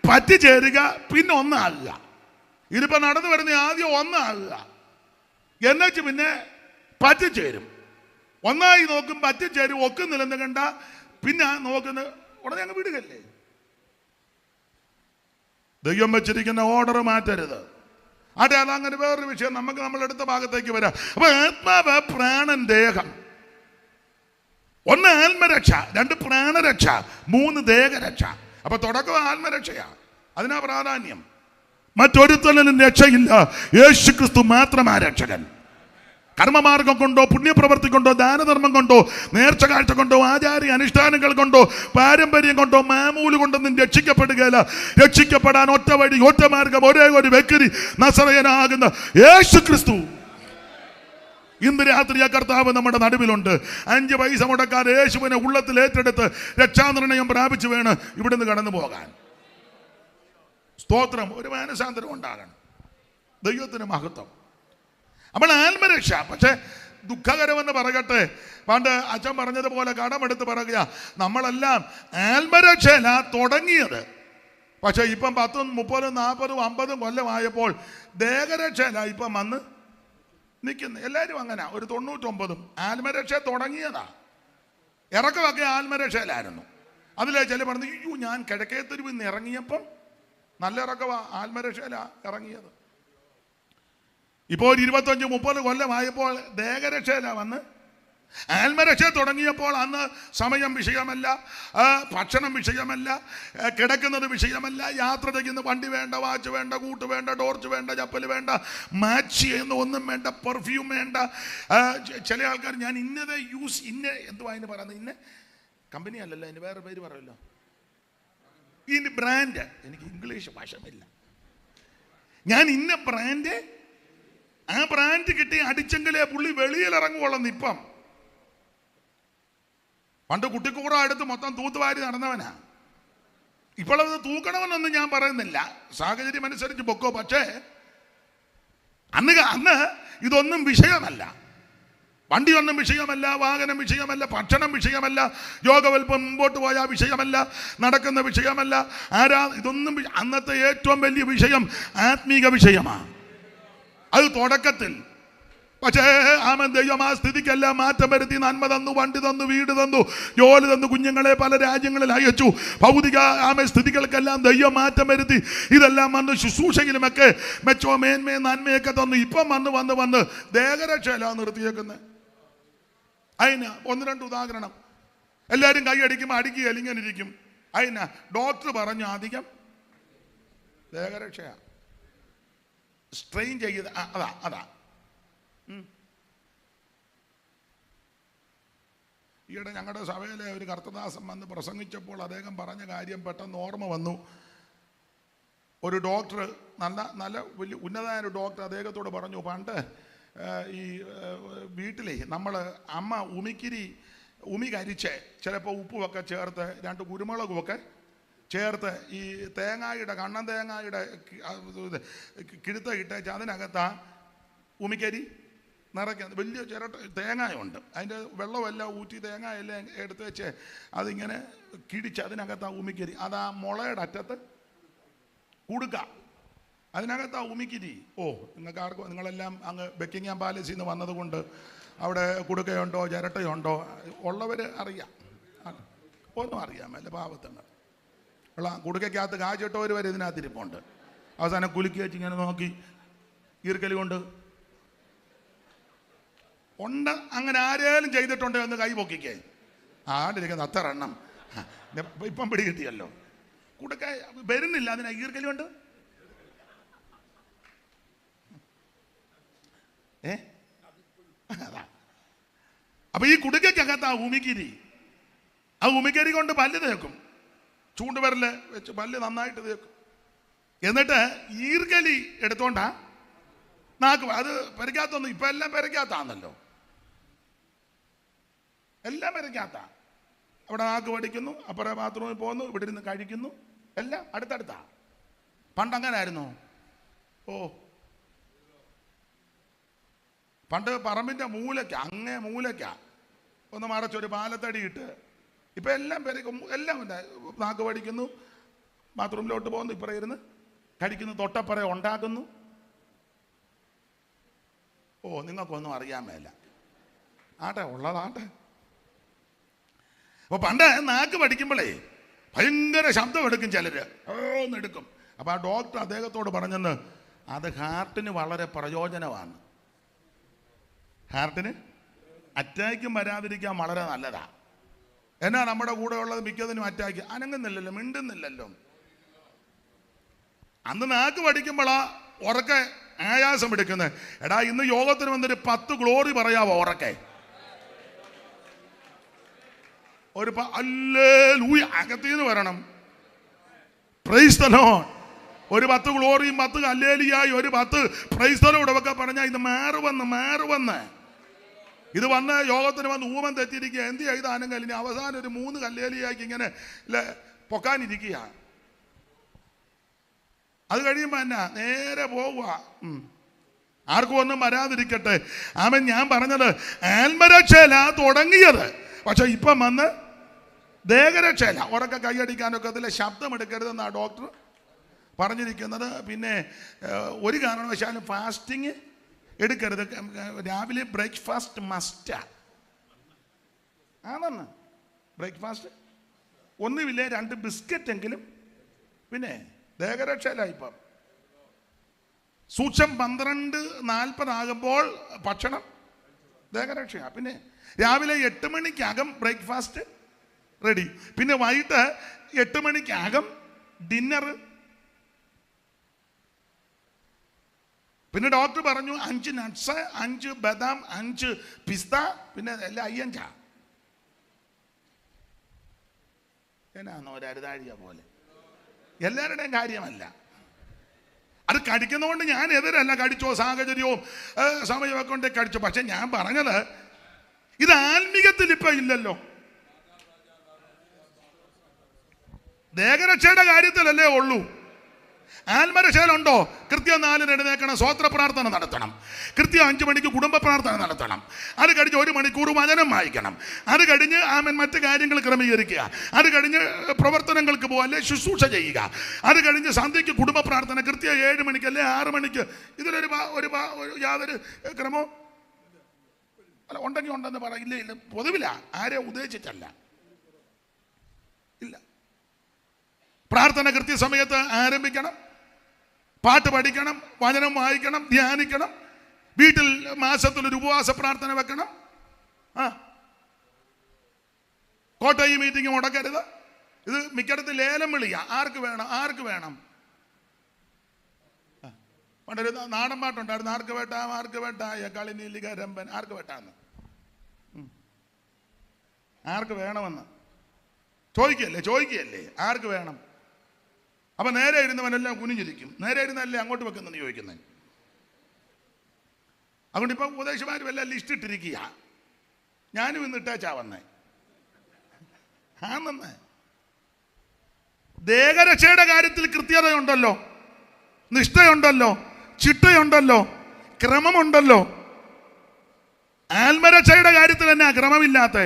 പറ്റിച്ചേരുക, പിന്നെ ഒന്നാകുക. ഇതിപ്പോ നടന്നു വരുന്ന ആദ്യം ഒന്നാകുക, എന്നുവെച്ച് പിന്നെ പറ്റിച്ചേരും. ഒന്നായി നോക്കും, പറ്റിച്ചേരും, ഒക്കുന്നില്ലെന്ന് കണ്ട പിന്നെ നോക്കുന്ന ഉടനെ അങ്ങ് വിടുകല്ലേ. ദൈവം വെച്ചിരിക്കുന്ന ഓർഡർ മാറ്റരുത്. അതങ്ങനെ വേറൊരു വിഷയം. നമുക്ക് നമ്മളെടുത്ത ഭാഗത്തേക്ക് വരാം. അപ്പൊ ആത്മാവ്, പ്രാണൻ, ദേഹം. 1 ആത്മരക്ഷ, 2 പ്രാണരക്ഷ, 3 ദേഹരക്ഷ. അപ്പൊ തുടക്കം ആത്മരക്ഷയാ, അതിനാ പ്രാധാന്യം. മറ്റൊരുത്തനും രക്ഷയില്ല, യേശു ക്രിസ്തു മാത്രമാ രക്ഷകൻ. കർമ്മമാർഗം കൊണ്ടോ, പുണ്യപ്രവർത്തി കൊണ്ടോ, ദാനധർമ്മം കൊണ്ടോ, നേർച്ച കാഴ്ച കൊണ്ടോ, ആചാര്യ അനുഷ്ഠാനങ്ങൾ കൊണ്ടോ, പാരമ്പര്യം കൊണ്ടോ, മാമൂല് കൊണ്ടൊന്നും രക്ഷിക്കപ്പെടുകയില്ല. രക്ഷിക്കപ്പെടാൻ ഒറ്റ വഴി, ഒറ്റ മാർഗം, ഒരേ ഒരു വ്യക്തി, നസറയനാകുന്ന യേശു ക്രിസ്തു. ഇന്ന് രാത്രി ആ കർത്താവ് നമ്മുടെ നടുവിലുണ്ട്. 5 പൈസ മുടക്കാതെ യേശുവിനെ ഉള്ളത്തിൽ ഏറ്റെടുത്ത് രക്ഷാനിർണയം പ്രാപിച്ചു വേണം ഇവിടുന്ന് കടന്നു പോകാൻ. സ്തോത്രം. ഒരു മാനസാന്തരം ഉണ്ടാകണം. ദൈവത്തിന് മഹത്വം. നമ്മൾ ആത്മരക്ഷ. പക്ഷെ ദുഃഖകരമെന്ന് പറയട്ടെ, പണ്ട് അച്ഛൻ പറഞ്ഞതുപോലെ കടമെടുത്ത് പറയുക, നമ്മളെല്ലാം ആത്മരക്ഷയല്ല തുടങ്ങിയത്. പക്ഷെ ഇപ്പം 10, 30, 40, 50 കൊല്ലമായപ്പോൾ ദേഹരക്ഷയല്ല ഇപ്പം വന്ന് നിൽക്കുന്നത്. എല്ലാവരും അങ്ങനെ. ഒരു 99 ആത്മരക്ഷ തുടങ്ങിയതാ. ഇറക്കമൊക്കെ ആത്മരക്ഷയിലായിരുന്നു. അതിലെ ചില പറഞ്ഞു, അയ്യോ ഞാൻ കിഴക്കേത്തെരുവിൽ നിന്ന് ഇറങ്ങിയപ്പം നല്ല ഇറക്കവാ, ആത്മരക്ഷയിലാ ഇറങ്ങിയത്. ഇപ്പോൾ 25, 30 കൊല്ലമായപ്പോൾ ദേഹരക്ഷയിലാ വന്ന്. ആത്മരക്ഷ തുടങ്ങിയപ്പോൾ അന്ന് സമയം വിഷയമല്ല, ഭക്ഷണം വിഷയമല്ല, കിടക്കുന്നത് വിഷയമല്ല, യാത്ര ചെയ്യുന്ന വണ്ടി വേണ്ട, വാച്ച് വേണ്ട, കൂട്ട് വേണ്ട, ടോർച്ച് വേണ്ട, ചപ്പൽ വേണ്ട, മാച്ച് ചെയ്യുന്ന ഒന്നും വേണ്ട, പെർഫ്യൂം വേണ്ട. ചില ആൾക്കാർ ഞാൻ ഇന്നത് യൂസ്, എന്തുവാ അതിന് പറയുന്നത്, ഇന്ന കമ്പനി അല്ലല്ലോ, അതിന് വേറെ പേര് പറയുമല്ലോ, ഇതിൻ്റെ ബ്രാൻഡ്. എനിക്ക് ഇംഗ്ലീഷ് ഭാഷമില്ല. ഞാൻ ഇന്ന ബ്രാൻഡ്, ആ ബ്രാൻഡ് കിട്ടി അടിച്ചെങ്കിലേ പുള്ളി വെളിയിൽ ഇറങ്ങുവോളന്ന്. ഇപ്പം പണ്ട് കുട്ടിക്കൂറ എടുത്ത് മൊത്തം തൂത്തുവാരി നടന്നവനാ. ഇപ്പോഴത് തൂക്കണമെന്നൊന്നും ഞാൻ പറയുന്നില്ല, സാഹചര്യം അനുസരിച്ച് പൊക്കോ. പക്ഷേ അന്ന് ഇതൊന്നും വിഷയമല്ല. വണ്ടിയൊന്നും വിഷയമല്ല, വാഹനം വിഷയമല്ല, ഭക്ഷണം വിഷയമല്ല, യോഗവൽപ്പം മുമ്പോട്ട് പോയാൽ വിഷയമല്ല, നടക്കുന്ന വിഷയമല്ല, ഇതൊന്നും. അന്നത്തെ ഏറ്റവും വലിയ വിഷയം ആത്മീക വിഷയമാണ്. അത് തുടക്കത്തിൽ. പക്ഷേ ആമൻ ദൈവം ആ സ്ഥിതിക്കെല്ലാം മാറ്റം വരുത്തി. നന്മ തന്നു, വണ്ടി തന്നു, വീട് തന്നു, ജോലി തന്നു, കുഞ്ഞുങ്ങളെ പല രാജ്യങ്ങളിൽ അയച്ചു. ഭൗതിക ആമ സ്ഥിതികൾക്കെല്ലാം ദൈവം മാറ്റം വരുത്തി. ഇതെല്ലാം വന്ന് ശുശ്രൂഷയിലുമൊക്കെ മെച്ചോ, മേന്മയും നന്മയൊക്കെ തന്നു. ഇപ്പം വന്ന് ദേഹരക്ഷയല്ല നിർത്തിയേക്കുന്നത്. അതിന് 1-2 ഉദാഹരണം. എല്ലാവരും കൈയടിക്കുമ്പോൾ അടിക്കുക, ഇങ്ങനെ ഇരിക്കും. അതിന് ഡോക്ടർ പറഞ്ഞു അധികം ദേഹരക്ഷയാ, സ്ട്രെയിൻ ചെയ്ത്. അതാ ഈയിടെ ഞങ്ങളുടെ സഭയിലെ ഒരു കർത്തദാസൻ വന്ന് പ്രസംഗിച്ചപ്പോൾ അദ്ദേഹം പറഞ്ഞ കാര്യം പെട്ടെന്ന് ഓർമ്മ വന്നു. ഒരു ഡോക്ടർ, നല്ല വലിയ ഉന്നതമായ ഒരു ഡോക്ടർ അദ്ദേഹത്തോട് പറഞ്ഞു, പണ്ട് ഈ വീട്ടിലെ നമ്മൾ അമ്മ ഉമി കരിച്ച് ചിലപ്പോൾ ഉപ്പുമൊക്കെ ചേർത്ത് 2 കുരുമുളകുമൊക്കെ ചേർത്ത് ഈ തേങ്ങായുടെ, കണ്ണൻ തേങ്ങായുടെ കിഴുത്ത ഇട്ടേച്ച് അതിനകത്താ ഉമിക്കരി നിറയ്ക്കുന്നത്. വലിയ ചിരട്ട തേങ്ങയുണ്ട്, അതിൻ്റെ വെള്ളമെല്ലാം ഊറ്റി തേങ്ങയെല്ലാം എടുത്ത് വെച്ച് അതിങ്ങനെ കിടിച്ച് അതിനകത്താ ഉമിക്കരി. അതാ മുളയുടെ അറ്റത്ത് കുടുക്ക, അതിനകത്താ ഉമിക്കിരി. നിങ്ങൾക്ക് ആർക്കും, നിങ്ങളെല്ലാം അങ്ങ് ബക്കിംഗ്ഹാം പാലസിൽ നിന്ന് വന്നതുകൊണ്ട് അവിടെ കുടുക്കയുണ്ടോ ചിരട്ടയുണ്ടോ ഉള്ളവർ അറിയാം. ഒന്നും അറിയാമല്ല, പാവത്തുണ്ട്. കുടുക്കകത്ത് കാച്ചിട്ടവർ വരെ ഇതിനകത്തിരിപ്പുണ്ട്. അവസാനം കുലുക്കി വെച്ച് ഇങ്ങനെ നോക്കി ഈർക്കലി കൊണ്ട് ഉണ്ട്. അങ്ങനെ ആരേലും ചെയ്തിട്ടുണ്ടോ എന്ന് കൈ പൊക്കിക്കേ. ആടിരിക്കുന്ന അത്ര എണ്ണം ഇപ്പം പിടി കിട്ടിയല്ലോ. കുടുക്ക വരുന്നില്ല, അതിനാ ഈർക്കലി കൊണ്ട്. അതാ. അപ്പൊ ഈ കുടുക്കകത്ത് ആ ഉമിക്കരി കൊണ്ട് പല്ല് തേക്കും, ചൂണ്ടുവരല് വെച്ച് പല്ല് നന്നായിട്ട് തേക്കും. എന്നിട്ട് ഈർക്കലി എടുത്തോണ്ടാ നാക്ക്. അത് പെരക്കാത്തൊന്നും, ഇപ്പൊ എല്ലാം പെരക്കാത്താന്നല്ലോ. എല്ലാം വരയ്ക്കാത്ത. അവിടെ നാക്ക് പഠിക്കുന്നു, അപ്പുറം ബാത്റൂമിൽ പോകുന്നു, ഇവിടെ ഇരുന്ന് കഴിക്കുന്നു, എല്ലാം അടുത്തടുത്താ. പണ്ടങ്ങനെ ആയിരുന്നു. പണ്ട് പറമ്പിൻ്റെ മൂലയ്ക്ക, അങ്ങേ മൂലയ്ക്ക ഒന്ന് മറച്ചൊരു പാലത്തടി ഇട്ട്. ഇപ്പം എല്ലാം പേരേക്കും എല്ലാം ഉണ്ട്. നാക്ക് പഠിക്കുന്നു, ബാത്റൂമിലോട്ട് പോകുന്നു, ഇപ്പറ ഇരുന്ന് കഴിക്കുന്നു, തൊട്ടപ്പുറ ഉണ്ടാക്കുന്നു. നിങ്ങൾക്കൊന്നും അറിയാൻ മേല. ആട്ടെ, ഉള്ളതാട്ടെ. അപ്പോൾ പണ്ട് നാക്ക് പഠിക്കുമ്പോഴേ ഭയങ്കര ശബ്ദം എടുക്കും ചിലര്, എന്നെടുക്കും. അപ്പോൾ ആ ഡോക്ടർ അദ്ദേഹത്തോട് പറഞ്ഞെന്ന്, അത് ഹാർട്ടിന് വളരെ പ്രയോജനമാണ്. ഹാർട്ടിന് അറ്റാക്കും വരാതിരിക്കാൻ വളരെ നല്ലതാ. എന്നാ നമ്മുടെ കൂടെ ഉള്ളത് മിക്കതിനും അറ്റാക്ക്. അനങ്ങുന്നില്ലല്ലോ, മിണ്ടുന്നില്ലല്ലോ. അന്ന് നാക്ക് പഠിക്കുമ്പോഴാ ഉറക്കെ ആയാസം എടുക്കുന്നത്. എടാ, ഇന്ന് യോഗത്തിന് വന്നൊരു 10 ഗ്ലോറി പറയാവോ ഉറക്കെ? ഒരു ഹല്ലേലൂയ അകത്തീന്ന് വരണം. Praise the Lord. ഒരു 10 ഗ്ലോറിയും 10 ഹല്ലേലൂയായി ഒരു 10 പ്രൈസ് ദി ലോർഡ് ഒക്കെ പറഞ്ഞാൽ ഇത് മാറുവന്ന് ഇത് വന്ന് യോഗത്തിന് വന്ന് ഊമൻ തെറ്റിയിരിക്കുക. എന്ത് ചെയ്താനും കഴിഞ്ഞ അവസാനം ഒരു 3 ഹല്ലേലൂയാക്കി ഇങ്ങനെ പൊക്കാനിരിക്കുക. അത് കഴിയുമ്പോൾ എന്നാ നേരെ പോവുക. ആർക്കും ഒന്നും വരാതിരിക്കട്ടെ. ആമേൻ. ഞാൻ പറഞ്ഞത് ആത്മരക്ഷയില തുടങ്ങിയത്, പക്ഷെ ഇപ്പം വന്ന് ദേഹരക്ഷയില. ഉറക്കെ കൈയടിക്കാനൊക്കെ അതിലെ ശബ്ദം എടുക്കരുതെന്നാണ് ഡോക്ടർ പറഞ്ഞിരിക്കുന്നത്. പിന്നെ ഒരു കാരണവശാലും ഫാസ്റ്റിങ് എടുക്കരുത്. രാവിലെ ബ്രേക്ക്ഫാസ്റ്റ് മസ്റ്റാ. ആണെന്ന് ബ്രേക്ക്ഫാസ്റ്റ് ഒന്നുമില്ലേ 2 ബിസ്ക്കറ്റ് എങ്കിലും. പിന്നെ ദേഹരക്ഷയില. ഇപ്പം സൂക്ഷം 12:40 ആകുമ്പോൾ ഭക്ഷണം ദേഹരക്ഷയാണ്. പിന്നെ രാവിലെ 8 മണിക്കകം ബ്രേക്ക്ഫാസ്റ്റ് റെഡി. പിന്നെ വൈകിട്ട് 8 മണിക്കകം ഡിന്നർ. പിന്നെ ഡോക്ടർ പറഞ്ഞു 5 നട്ട്സ്, 5 ബദാം, 5 പിസ്ത, പിന്നെ എല്ലാം 5 എന്നാന്ന് ഒരു അരുതാഴിക പോലെ. എല്ലാവരുടെയും കാര്യമല്ല. അത് കടിക്കുന്നതുകൊണ്ട് ഞാൻ എതിരല്ല. കടിച്ചോ, സാഹചര്യവും സമയമൊക്കെ കൊണ്ട് കടിച്ചോ. പക്ഷെ ഞാൻ പറഞ്ഞത് ഇത് ആത്മീകത്തിൽ ഇപ്പൊ ഇല്ലല്ലോ. ദേഹരക്ഷയുടെ കാര്യത്തിലല്ലേ ഉള്ളൂ. ആത്മരക്ഷയിലുണ്ടോ? കൃത്യം 4 എഴുന്നേൽക്കണം, സ്വോത്ര പ്രാർത്ഥന നടത്തണം. കൃത്യം 5 മണിക്ക് കുടുംബ പ്രാർത്ഥന നടത്തണം. അത് കഴിഞ്ഞ് 1 മണിക്കൂർ വചനം വായിക്കണം. അത് കഴിഞ്ഞ് മറ്റു കാര്യങ്ങൾ ക്രമീകരിക്കുക. അത് കഴിഞ്ഞ് പ്രവർത്തനങ്ങൾക്ക് പോകുക, അല്ലെ ശുശ്രൂഷ ചെയ്യുക. അത് കഴിഞ്ഞ് സന്ധ്യയ്ക്ക് കുടുംബ പ്രാർത്ഥന കൃത്യം 7 മണിക്ക് അല്ലെ 6 മണിക്ക്. ഇതിലൊരു യാതൊരു ക്രമോ അല്ല. ഉണ്ടെങ്കിൽ ഉണ്ടെന്ന് പറയില്ല. ഇല്ല, പൊതുവില്ല, ആരെ ഉദ്ദേശിച്ചല്ല. ഇല്ല. പ്രാർത്ഥന കൃത്യസമയത്ത് ആരംഭിക്കണം. പാട്ട് പഠിക്കണം, വചനം വായിക്കണം, ധ്യാനിക്കണം. വീട്ടിൽ മാസത്തിലൊരു ഉപവാസ പ്രാർത്ഥന വെക്കണം. കോട്ടയി മീറ്റിംഗ് മുടക്കരുത്. ഇത് മിക്കടത്ത് ലേലം വിളിയാ. ആർക്ക് വേണം. പണ്ടൊരു നാടൻ പാട്ടുണ്ടായിരുന്നു, ആർക്ക് വേട്ടായ കളിനീലിക രമ്പൻ. ആർക്ക് വേട്ടാന്ന്, ആർക്ക് വേണമെന്ന് ചോദിക്കുകയല്ലേ ആർക്ക് വേണം. അപ്പൊ നേരെ ഇരുന്നവനെല്ലാം കുനിഞ്ഞിരിക്കും. നേരെ ഇരുന്നല്ലേ അങ്ങോട്ട് വെക്കുന്നെന്ന് ചോദിക്കുന്നത്. അതുകൊണ്ട് ഇപ്പം ഉപദേശമാരും എല്ലാം ലിസ്റ്റ് ഇട്ടിരിക്കുക. ഞാനും ഇന്ന് ഇട്ടേച്ചാ വന്നേ. ദേഹരക്ഷയുടെ കാര്യത്തിൽ കൃത്യതയുണ്ടല്ലോ, നിഷ്ഠയുണ്ടല്ലോ, ചിട്ടയുണ്ടല്ലോ, ക്രമമുണ്ടല്ലോ. ആത്മരക്ഷയുടെ കാര്യത്തിൽ തന്നെ ക്രമമില്ലാത്ത.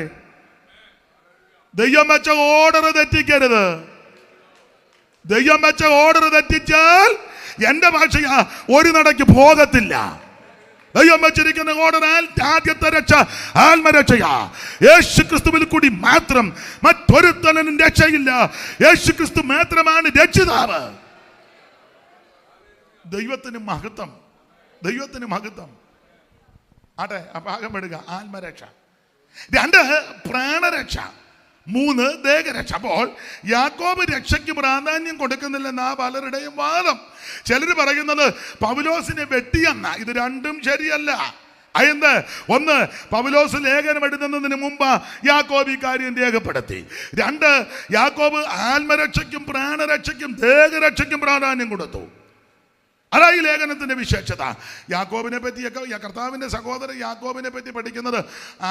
ദൈവം വെച്ച ഓർഡർ തെറ്റിക്കരുത്. ദൈവം വെച്ച ഓർഡർ തെറ്റിച്ചാൽ എന്റെ ഭാഷയാ ഒരു നടക്ക് പോകത്തില്ല. ദൈവം വെച്ചിരിക്കുന്ന ഓർഡർ ആദ്യത്തെ രക്ഷ ആത്മരക്ഷയാ. യേശു ക്രിസ്തുവിൽ കൂടി മാത്രം മറ്റൊരുത്തനും രക്ഷയില്ല. യേശു ക്രിസ്തു മാത്രമാണ് രക്ഷിതാവ്. ദൈവത്തിന് മഹത്വം. ആട്ടെ, ഭാഗം എടുക്കുക. ആത്മരക്ഷ. 2 പ്രാണരക്ഷ. 3 ദേഹരക്ഷ. അപ്പോൾ യാക്കോബ് രക്ഷയ്ക്ക് പ്രാധാന്യം കൊടുക്കുന്നില്ലെന്നാ പലരുടെയും വാദം. ചിലർ പറയുന്നത് പൗലോസിനെ വെട്ടിയെന്ന. ഇത് രണ്ടും ശരിയല്ല. അതെന്ത്? 1, പൗലോസ് ലേഖനം എഴുതുന്നതിന് മുമ്പ് യാക്കോബ് ഈ കാര്യം രേഖപ്പെടുത്തി. 2, യാക്കോബ് ആത്മരക്ഷയ്ക്കും പ്രാണരക്ഷയ്ക്കും ദേഹരക്ഷയ്ക്കും പ്രാധാന്യം കൊടുത്തു. അതാ ഈ ലേഖനത്തിന്റെ വിശേഷത. യാക്കോബിനെ പറ്റിയൊക്കെ കർത്താവിന്റെ സഹോദരൻ യാക്കോബിനെ പറ്റി പഠിക്കുന്നത്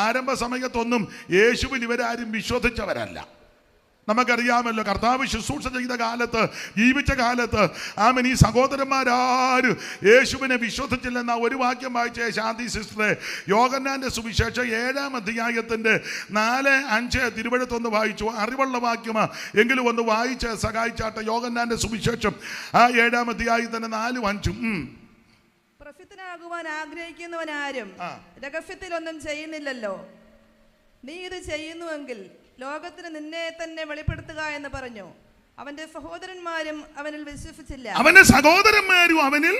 ആരംഭ സമയത്തൊന്നും യേശുവിൽ ഇവരാരും വിശ്വസിച്ചവരല്ല. നമുക്കറിയാമല്ലോ, കർത്താവ് ശുശ്രൂഷ ചെയ്ത കാലത്ത്, ജീവിച്ച കാലത്ത് ആമൻ ഈ സഹോദരന്മാരാരും യേശുവിനെ വിശ്വസിച്ചില്ലെന്ന ഒരു വാക്യം വായിച്ചേ ശാന്തി സിസ്റ്ററെ. യോഹന്നാന്റെ സുവിശേഷം 7-ാം അധ്യായത്തിന്റെ 4-5 തിരുവഴുത്തൊന്ന് വായിച്ചു. അറിവുള്ള വാക്യമാ എങ്കിലും ഒന്ന് വായിച്ച് സഹായിച്ചാട്ടെ. യോഹന്നാന്റെ സുവിശേഷം 7-ാം അധ്യായത്തിന്റെ 4-5. പ്രസിദ്ധനാകുവാൻ ആഗ്രഹിക്കുന്നവനാരും രഹസ്യത്തിലൊന്നും ചെയ്യുന്നില്ലല്ലോ. നീ ഇത് ചെയ്യുന്നുവെങ്കിൽ ലോകത്തിന് നിന്നെ തന്നെ വെളിപ്പെടുത്തുക എന്ന് പറഞ്ഞു. അവന്റെ സഹോദരന്മാരും അവനിൽ വിശ്വസിച്ചില്ല. അവന്റെ സഹോദരന്മാരും അവനിൽ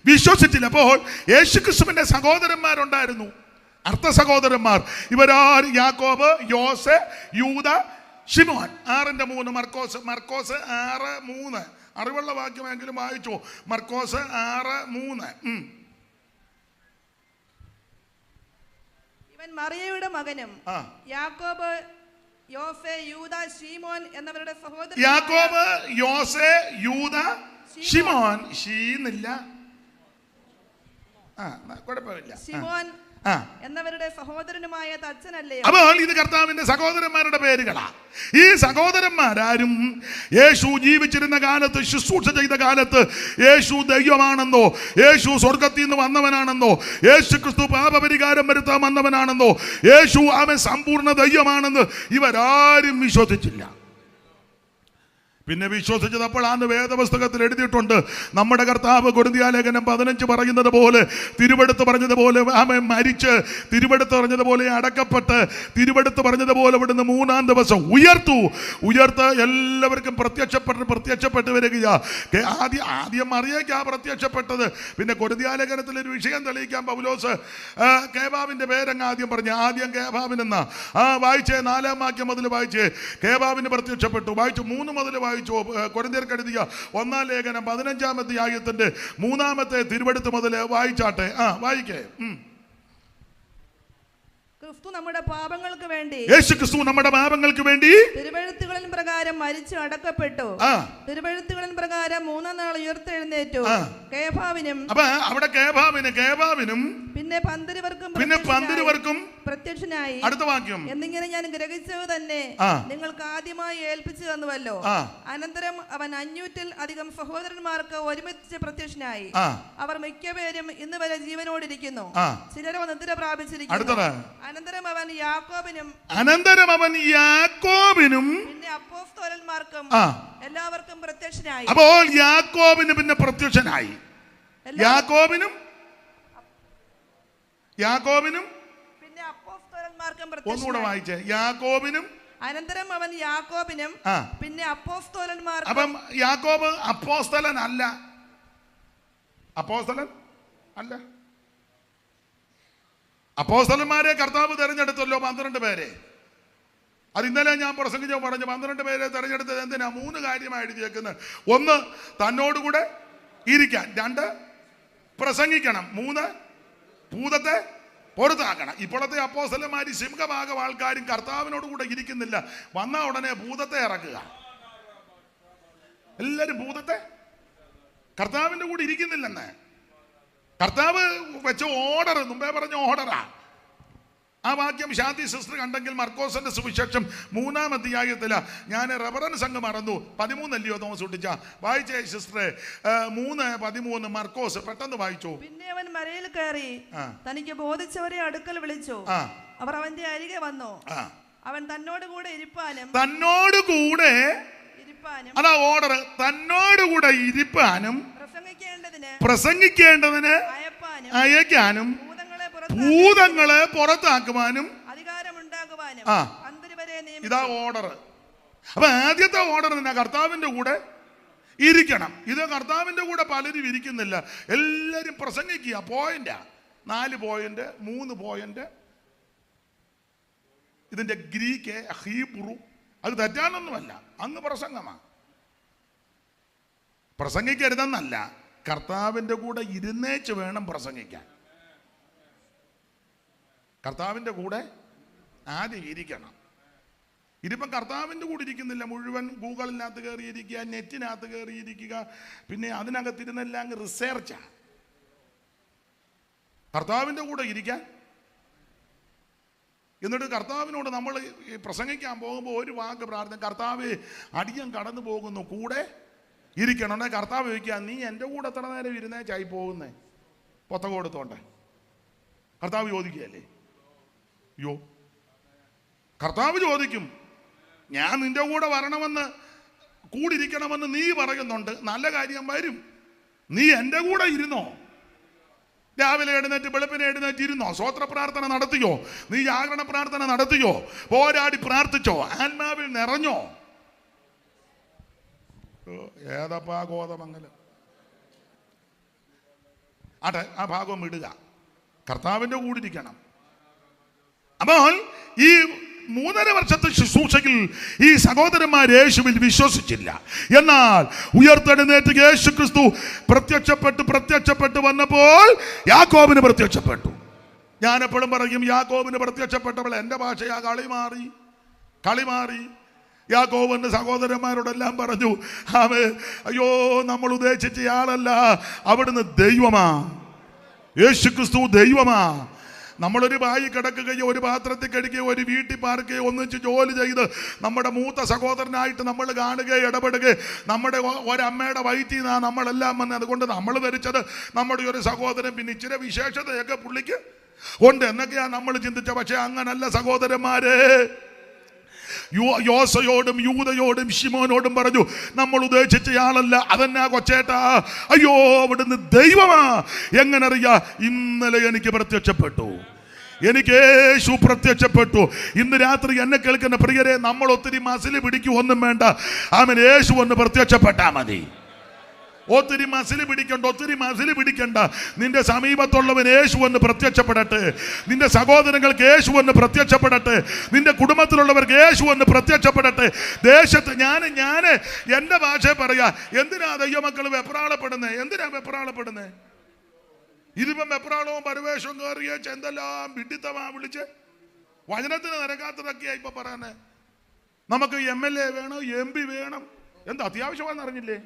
വിശ്വസിച്ചില്ല. അപ്പോൾ യേശുക്രിസ്തുവിന്റെ സഹോദരന്മാരുണ്ടായിരുന്നു, അർത്ഥ സഹോദരന്മാർ. ഇവരാരും യാക്കോബ്, യോസെ, യൂദ, ശിമോൻ. 6:3 മർക്കോസ് 6:3. അറിവുള്ള വാക്യമെങ്കിലും വായിച്ചു. മർക്കോസ് 6:3. ഇവൻ മറിയയുടെ മകനും യാക്കോബ്, യോസെ, യൂദ, ശീമോൻ എന്നവരുടെ സഹോദരൻ. യാക്കോബ്, യോസെ, യൂദ, ശിമോൻ. ഷീന്നില്ല, കുഴപ്പമില്ല. ശിമോൻ എന്നവരുടെ സഹോദരനുമായ തച്ചനല്ലേ. അപ്പോൾ ഇത് കർത്താവിന്റെ സഹോദരന്മാരുടെ പേരുകളാ. ഈ സഹോദരന്മാരാരും യേശു ജീവിച്ചിരുന്ന കാലത്ത്, ശുശ്രൂഷ ചെയ്ത കാലത്ത് യേശു ദൈവമാണെന്നോ, യേശു സ്വർഗത്തിൽ നിന്ന് വന്നവനാണെന്നോ, യേശു ക്രിസ്തു പാപപരിഹാരം വരുത്താൻ വന്നവനാണെന്നോ, യേശു അവൻ സമ്പൂർണ്ണ ദൈവമാണെന്ന് ഇവരാരും വിശ്വസിച്ചില്ല. പിന്നെ വിശ്വസിച്ചപ്പോൾ അന്ന് വേദപുസ്തകത്തിൽ എഴുതിയിട്ടുണ്ട്, നമ്മുടെ കർത്താവ് കൊരിന്ത്യലേഖനം 15 പറയുന്നത് പോലെ, തിരുവെടുത്ത് പറഞ്ഞതുപോലെ അവൻ മരിച്ച്, തിരുവെടുത്ത് പറഞ്ഞതുപോലെ അടക്കപ്പെട്ട്, തിരുവെടുത്ത് പറഞ്ഞതുപോലെ ഇവിടുന്ന് 3-ാം ദിവസം ഉയർത്ത് എല്ലാവർക്കും പ്രത്യക്ഷപ്പെട്ട് വരികയാ. ആദ്യം മറിയയ്ക്കാ പ്രത്യക്ഷപ്പെട്ടത്. പിന്നെ കൊരിന്ത്യലേഖനത്തിൽ ഒരു വിഷയം തെളിയിക്കാൻ പൗലോസ് കേബാവിന്റെ പേരങ്ങ് ആദ്യം പറഞ്ഞു. ആദ്യം കേബാവിനെന്നാ വായിച്ചേ. 4-ാം വാക്യം മുതൽ വായിച്ചേ. കേബാവിന് പ്രത്യക്ഷപ്പെട്ടു. വായിച്ചു 3 മുതൽ വായിച്ചു. കൊരിന്ത്യർക്ക് എഴുതിയ 1-ാം ലേഖനം 15-ാം അധ്യായത്തിന്റെ 3-ാമത്തെ തിരുവെടുത്ത് മുതൽ വായിച്ചാട്ടെ. വായിക്കേ. ക്രിസ്തു നമ്മുടെ പാപങ്ങൾക്ക് വേണ്ടി, യേശു ക്രിസ്തു നമ്മുടെ പാപങ്ങൾക്ക് വേണ്ടി തിരുവെഴുത്തുകളിൻ പ്രകാരം മരിച്ചു അടക്കപ്പെട്ടു. തിരുവെഴുത്തുകളിൻ പ്രകാരം 3-ാം നാൾ ഉയർത്തെഴുന്നേറ്റു. കേഫാവിനും, അപ്പൊ അവിടെ കേഫാവിനും പിന്നെ 12 പേർക്കും പ്രത്യക്ഷനായി. അടുത്ത വാക്യം, എന്നിങ്ങനെ ഞാൻ ഗ്രഹിച്ചത് തന്നെ നിങ്ങൾക്ക് ആദ്യമായി ഏൽപ്പിച്ചു തന്നുവല്ലോ. അനന്തരം അവൻ 500-ൽ അധികം സഹോദരന്മാർക്ക് ഒരുമിച്ച് പ്രത്യക്ഷനായി. അവർ മിക്കപേരും ഇന്ന് വരെ ജീവനോടിരിക്കുന്നു, ചിലരോ നിദ്ര പ്രാപിച്ചിരിക്കുന്നു. അനന്തരം അവൻ യാക്കോബിനും പിന്നെ അപ്പോസ്തലന്മാർക്കും എല്ലാവർക്കും പ്രത്യക്ഷനായി. അപ്പോൾ യാക്കോബിന് പിന്നെ പ്രത്യക്ഷനായി. യാക്കോബിനും പിന്നെ അപ്പോസ്തലന്മാർക്കും ഒന്നുകൂടെ വായിച്ചേ. യാക്കോബിനും, അനന്തരം അവൻ യാക്കോബിനും പിന്നെ അപ്പോസ്തലന്മാർക്കും. അപ്പം യാക്കോബ് അപ്പോസ്തലൻ അല്ല. അപ്പോസ്തലന്മാരെ കർത്താവ് തെരഞ്ഞെടുത്തല്ലോ, 12 പേരെ. അത് ഇന്നലെ ഞാൻ പ്രസംഗിച്ചോ പറഞ്ഞു. 12 പേരെ തെരഞ്ഞെടുത്തത് എന്തിനാ? 3 കാര്യമായി എഴുതിയേക്കുന്നത്. 1 തന്നോടുകൂടെ ഇരിക്കാൻ, 2 പ്രസംഗിക്കണം, 3 ഭൂതത്തെ പുറത്താക്കണം. ഇപ്പോഴത്തെ അപ്പോസ്തലന്മാര് സിംഹഭാഗം ആൾക്കാരും കർത്താവിനോട് കൂടെ ഇരിക്കുന്നില്ല. വന്ന ഉടനെ ഭൂതത്തെ ഇറക്കുക. എല്ലാരും ഭൂതത്തെ, കർത്താവിന്റെ കൂടെ ഇരിക്കുന്നില്ലെന്ന്. കർത്താവ് വെച്ച ഓർഡർ, മുമ്പേ പറഞ്ഞ ഓർഡറാ. ആ വാക്യം ശാന്തി സിസ്റ്റർ കണ്ടെങ്കിൽ മർക്കോസിന്റെ സുവിശേഷം 3-ാം അധ്യായത്തിലാ. ഞാൻ റെഫറൻസ് അങ്ങ് മറന്നു. 13 അല്ലയോ തോമസ് കുട്ടിച്ച? വായിച്ചേ സിസ്റ്ററെ. 3:13 മർക്കോസ് പെട്ടെന്ന് വായിച്ചു. പിന്നെ അവൻ മലയിൽ കയറി തനിക്ക് ബോധിച്ചവരെ അടുക്കൽ വിളിച്ചു. അവർ അവന്റെ അരികെ വന്നു. അവൻ തന്നോടുകൂടെ ഇരിപ്പാനും അതാ ഓർഡർ. തന്നോടുകൂടെ ഇരിപ്പാനും പ്രസംഗിക്കേണ്ടതിന് അയക്കാനും ഭൂതങ്ങളെ പുറത്താക്കുവാനും അധികാരമുണ്ടാകുവാനും ഇതാ ഓർഡർ. അപ്പൊ ആദ്യത്തെ ഓർഡർ തന്നെ കർത്താവിന്റെ കൂടെ ഇരിക്കണം. ഇത് കർത്താവിന്റെ കൂടെ പലരും ഇരിക്കുന്നില്ല. എല്ലാരും പ്രസംഗിക്കുക. പോയിന്റാ, 4 പോയിന്റ്, 3 പോയിന്റ്. ഇതിന്റെ ഗ്രീക്ക്, ഹീബ്രു, അത് തെറ്റാനൊന്നുമല്ല, അങ്ങ് പ്രസംഗമാണ്. പ്രസംഗിക്കരുതെന്നല്ല, കർത്താവിന്റെ കൂടെ ഇരുന്നേച്ച് വേണം പ്രസംഗിക്കാൻ. കർത്താവിന്റെ കൂടെ ആദ്യം ഇരിക്കണം. ഇതിപ്പം കർത്താവിൻ്റെ കൂടെ ഇരിക്കുന്നില്ല, മുഴുവൻ ഗൂഗിളിനകത്ത് കയറിയിരിക്കുക, നെറ്റിനകത്ത് കയറിയിരിക്കുക, പിന്നെ അതിനകത്തിരുന്നെല്ലാം അങ്ങ് റിസർച്ചാണ്. കർത്താവിൻ്റെ കൂടെ ഇരിക്കാൻ, എന്നിട്ട് കർത്താവിനോട് നമ്മൾ പ്രസംഗിക്കാൻ പോകുമ്പോൾ ഒരു വാക്ക് പ്രാർത്ഥന, കർത്താവ് അടിയൻ കടന്നു പോകുന്നു, കൂടെ ഇരിക്കണം. കർത്താവ് ചോദിക്കുക, നീ എൻ്റെ കൂടെ എത്ര നേരം ഇരുന്നേച്ചായി പോകുന്നേ പൊത്ത കൊടുത്തോണ്ട്? കർത്താവ് ചോദിക്കുകയല്ലേ? അയ്യോ, കർത്താവ് ചോദിക്കും, ഞാൻ നിന്റെ കൂടെ വരണമെന്ന് കൂടിയിരിക്കണമെന്ന് നീ പറയുന്നുണ്ട്, നല്ല കാര്യം വരും, നീ എൻ്റെ കൂടെ ഇരുന്നോ? രാവിലെ എഴുന്നേറ്റ് വെളുപ്പിനെ എഴുന്നേറ്റ് ഇരുന്നോ? സ്വോത്ര പ്രാർത്ഥന നടത്തിയോ? നീ ജാഗരണ പ്രാർത്ഥന നടത്തിയോ? പോരാടി പ്രാർത്ഥിച്ചോ? ആത്മാവിൽ നിറഞ്ഞോ? ഏതപ്പാ ഗോതമംഗലം. ആട്ടെ, ആ ഭാഗം വിടുക, കർത്താവിൻ്റെ കൂടെ ഇരിക്കണം. അപ്പോൾ ഈ 3.5 വർഷത്തെ ശുശ്രൂഷയിൽ ഈ സഹോദരന്മാർ യേശുവിൽ വിശ്വസിച്ചില്ല. എന്നാൽ ഉയർത്തെഴുന്നേറ്റ് യേശു ക്രിസ്തു പ്രത്യക്ഷപ്പെട്ട് വന്നപ്പോൾ യാക്കോബിന് പ്രത്യക്ഷപ്പെട്ടു. ഞാൻ എപ്പോഴും പറയും, യാക്കോബിന് പ്രത്യക്ഷപ്പെട്ടപ്പോൾ എൻ്റെ ഭാഷയാ കളി മാറി. യാക്കോബിന്റെ സഹോദരന്മാരോടെല്ലാം പറഞ്ഞു, അയ്യോ, നമ്മൾ ഉദ്ദേശിച്ച ആളല്ല, അവിടുന്ന് ദൈവമാ, യേശു ക്രിസ്തു ദൈവമാ. നമ്മളൊരു ബായി കിടക്കുകയോ ഒരു പാത്രത്തിൽ കഴിക്കുകയോ ഒരു വീട്ടിൽ പാർക്കുകയോ ഒന്നിച്ച് ജോലി ചെയ്ത് നമ്മുടെ മൂത്ത സഹോദരനായിട്ട് നമ്മൾ കാണുകയോ ഇടപെടുകയോ നമ്മുടെ ഒരമ്മയുടെ വയറ്റിൽ നിന്നാണ് നമ്മളെല്ലാം വന്ന്. അതുകൊണ്ട് നമ്മൾ ധരിച്ചത് നമ്മുടെ ഒരു സഹോദരൻ, പിന്നെ ഇച്ചിരി വിശേഷതയൊക്കെ പുള്ളിക്ക് ഉണ്ട് എന്നൊക്കെയാണ് നമ്മൾ ചിന്തിച്ച. പക്ഷെ അങ്ങനല്ല സഹോദരന്മാരെ. യോസയോടും യൂദയോടും ശിമോനോടും പറഞ്ഞു, നമ്മൾ ഉദ്ദേശിച്ചയാളല്ല, അതെന്നാ കൊച്ചേട്ടാ? അയ്യോ, അവിടുന്ന് ദൈവമാ. എങ്ങനെ അറിയാ? ഇന്നലെ എനിക്ക് പ്രത്യക്ഷപ്പെട്ടു, എനിക്ക് യേശു പ്രത്യക്ഷപ്പെട്ടു. ഇന്ന് രാത്രി എന്നെ കേൾക്കുന്ന പ്രിയരെ, നമ്മൾ ഒത്തിരി മസില് പിടിക്കുവൊന്നും വേണ്ട, ആമേൻ. യേശു ഒന്ന് പ്രത്യക്ഷപ്പെട്ടാ മതി. ഒത്തിരി മസില് പിടിക്കണ്ട. നിന്റെ സമീപത്തുള്ളവൻ യേശു ഒന്ന് പ്രത്യക്ഷപ്പെടട്ടെ. നിന്റെ സഹോദരങ്ങൾക്ക് യേശു ഒന്ന് പ്രത്യക്ഷപ്പെടട്ടെ. നിന്റെ കുടുംബത്തിലുള്ളവർക്ക് യേശു ഒന്ന് പ്രത്യക്ഷപ്പെടട്ടെ. ദേശത്ത് ഞാൻ എൻ്റെ ഭാഷ പറയാ, എന്തിനാ ദൈവമക്കൾ വെപ്രാളപ്പെടുന്നേ? ഇതിപ്പം വെപ്രാളവും പരിവേഷവും കയറിയ എന്തെല്ലാം വിഡിത്തമാ വിളിച്ച് വചനത്തിന് നിരക്കാത്തതൊക്കെയാ ഇപ്പൊ പറയാന്. നമുക്ക് MLA വേണം, MP വേണം, എന്താ അത്യാവശ്യമാണെന്ന് അറിഞ്ഞില്ലേ?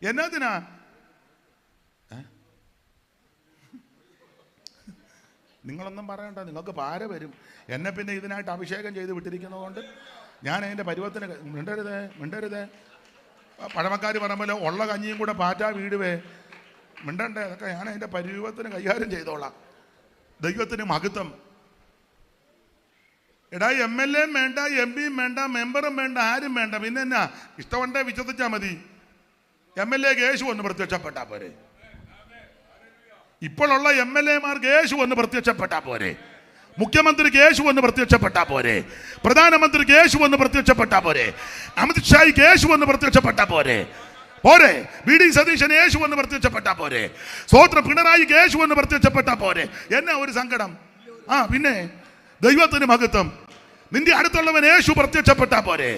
എന്നതിനാ? നിങ്ങളൊന്നും പറയണ്ട, നിങ്ങൾക്ക് പാര വരും. എന്നെ പിന്നെ ഇതിനായിട്ട് അഭിഷേകം ചെയ്ത് വിട്ടിരിക്കുന്നതുകൊണ്ട് ഞാൻ അതിൻ്റെ പരുവത്തിന് മിണ്ടരുതേ. പഴമക്കാർ പറയുമ്പോൾ ഉള്ള കഞ്ഞിയും കൂടെ പാറ്റാ വീടുവേ, മിണ്ടണ്ടേ. അതൊക്കെ ഞാൻ അതിൻ്റെ പരുവത്തിന് കൈകാര്യം ചെയ്തോളാം. ദൈവത്തിന് മഹത്വം. എടാ, MLA വേണ്ട, MP വേണ്ട, മെമ്പറും വേണ്ട, ആരും വേണ്ട. പിന്നെ എന്നാ? ഇഷ്ടമുണ്ടേ വിശ്വസിച്ചാൽ മതി. MLA യേശു ഒന്ന് പ്രത്യക്ഷപ്പെട്ടാ പോരെ? ഇപ്പോഴുള്ള MLA-മാർക്ക് യേശു ഒന്ന് പ്രത്യക്ഷപ്പെട്ടാ പോരെ? മുഖ്യമന്ത്രിക്ക് യേശു ഒന്ന് പ്രത്യക്ഷപ്പെട്ടാ പോരെ? പ്രധാനമന്ത്രിക്ക് യേശു ഒന്ന് പ്രത്യക്ഷപ്പെട്ടാ പോരെ? അമിത് ഷായ്ക്ക് യേശു ഒന്ന് പ്രത്യക്ഷപ്പെട്ടാ പോരെ? VD സതീശൻ യേശു ഒന്ന് പ്രത്യക്ഷപ്പെട്ടാ പോരെ? സ്വോത്ര പിണറായിക്ക് യേശു ഒന്ന് പ്രത്യക്ഷപ്പെട്ടാ പോരെ? എന്നാ ഒരു സങ്കടം? പിന്നെ ദൈവത്തിന് മഹത്വം. നിന്റെ അടുത്തുള്ളവൻ യേശു പ്രത്യക്ഷപ്പെട്ടാ പോരെ?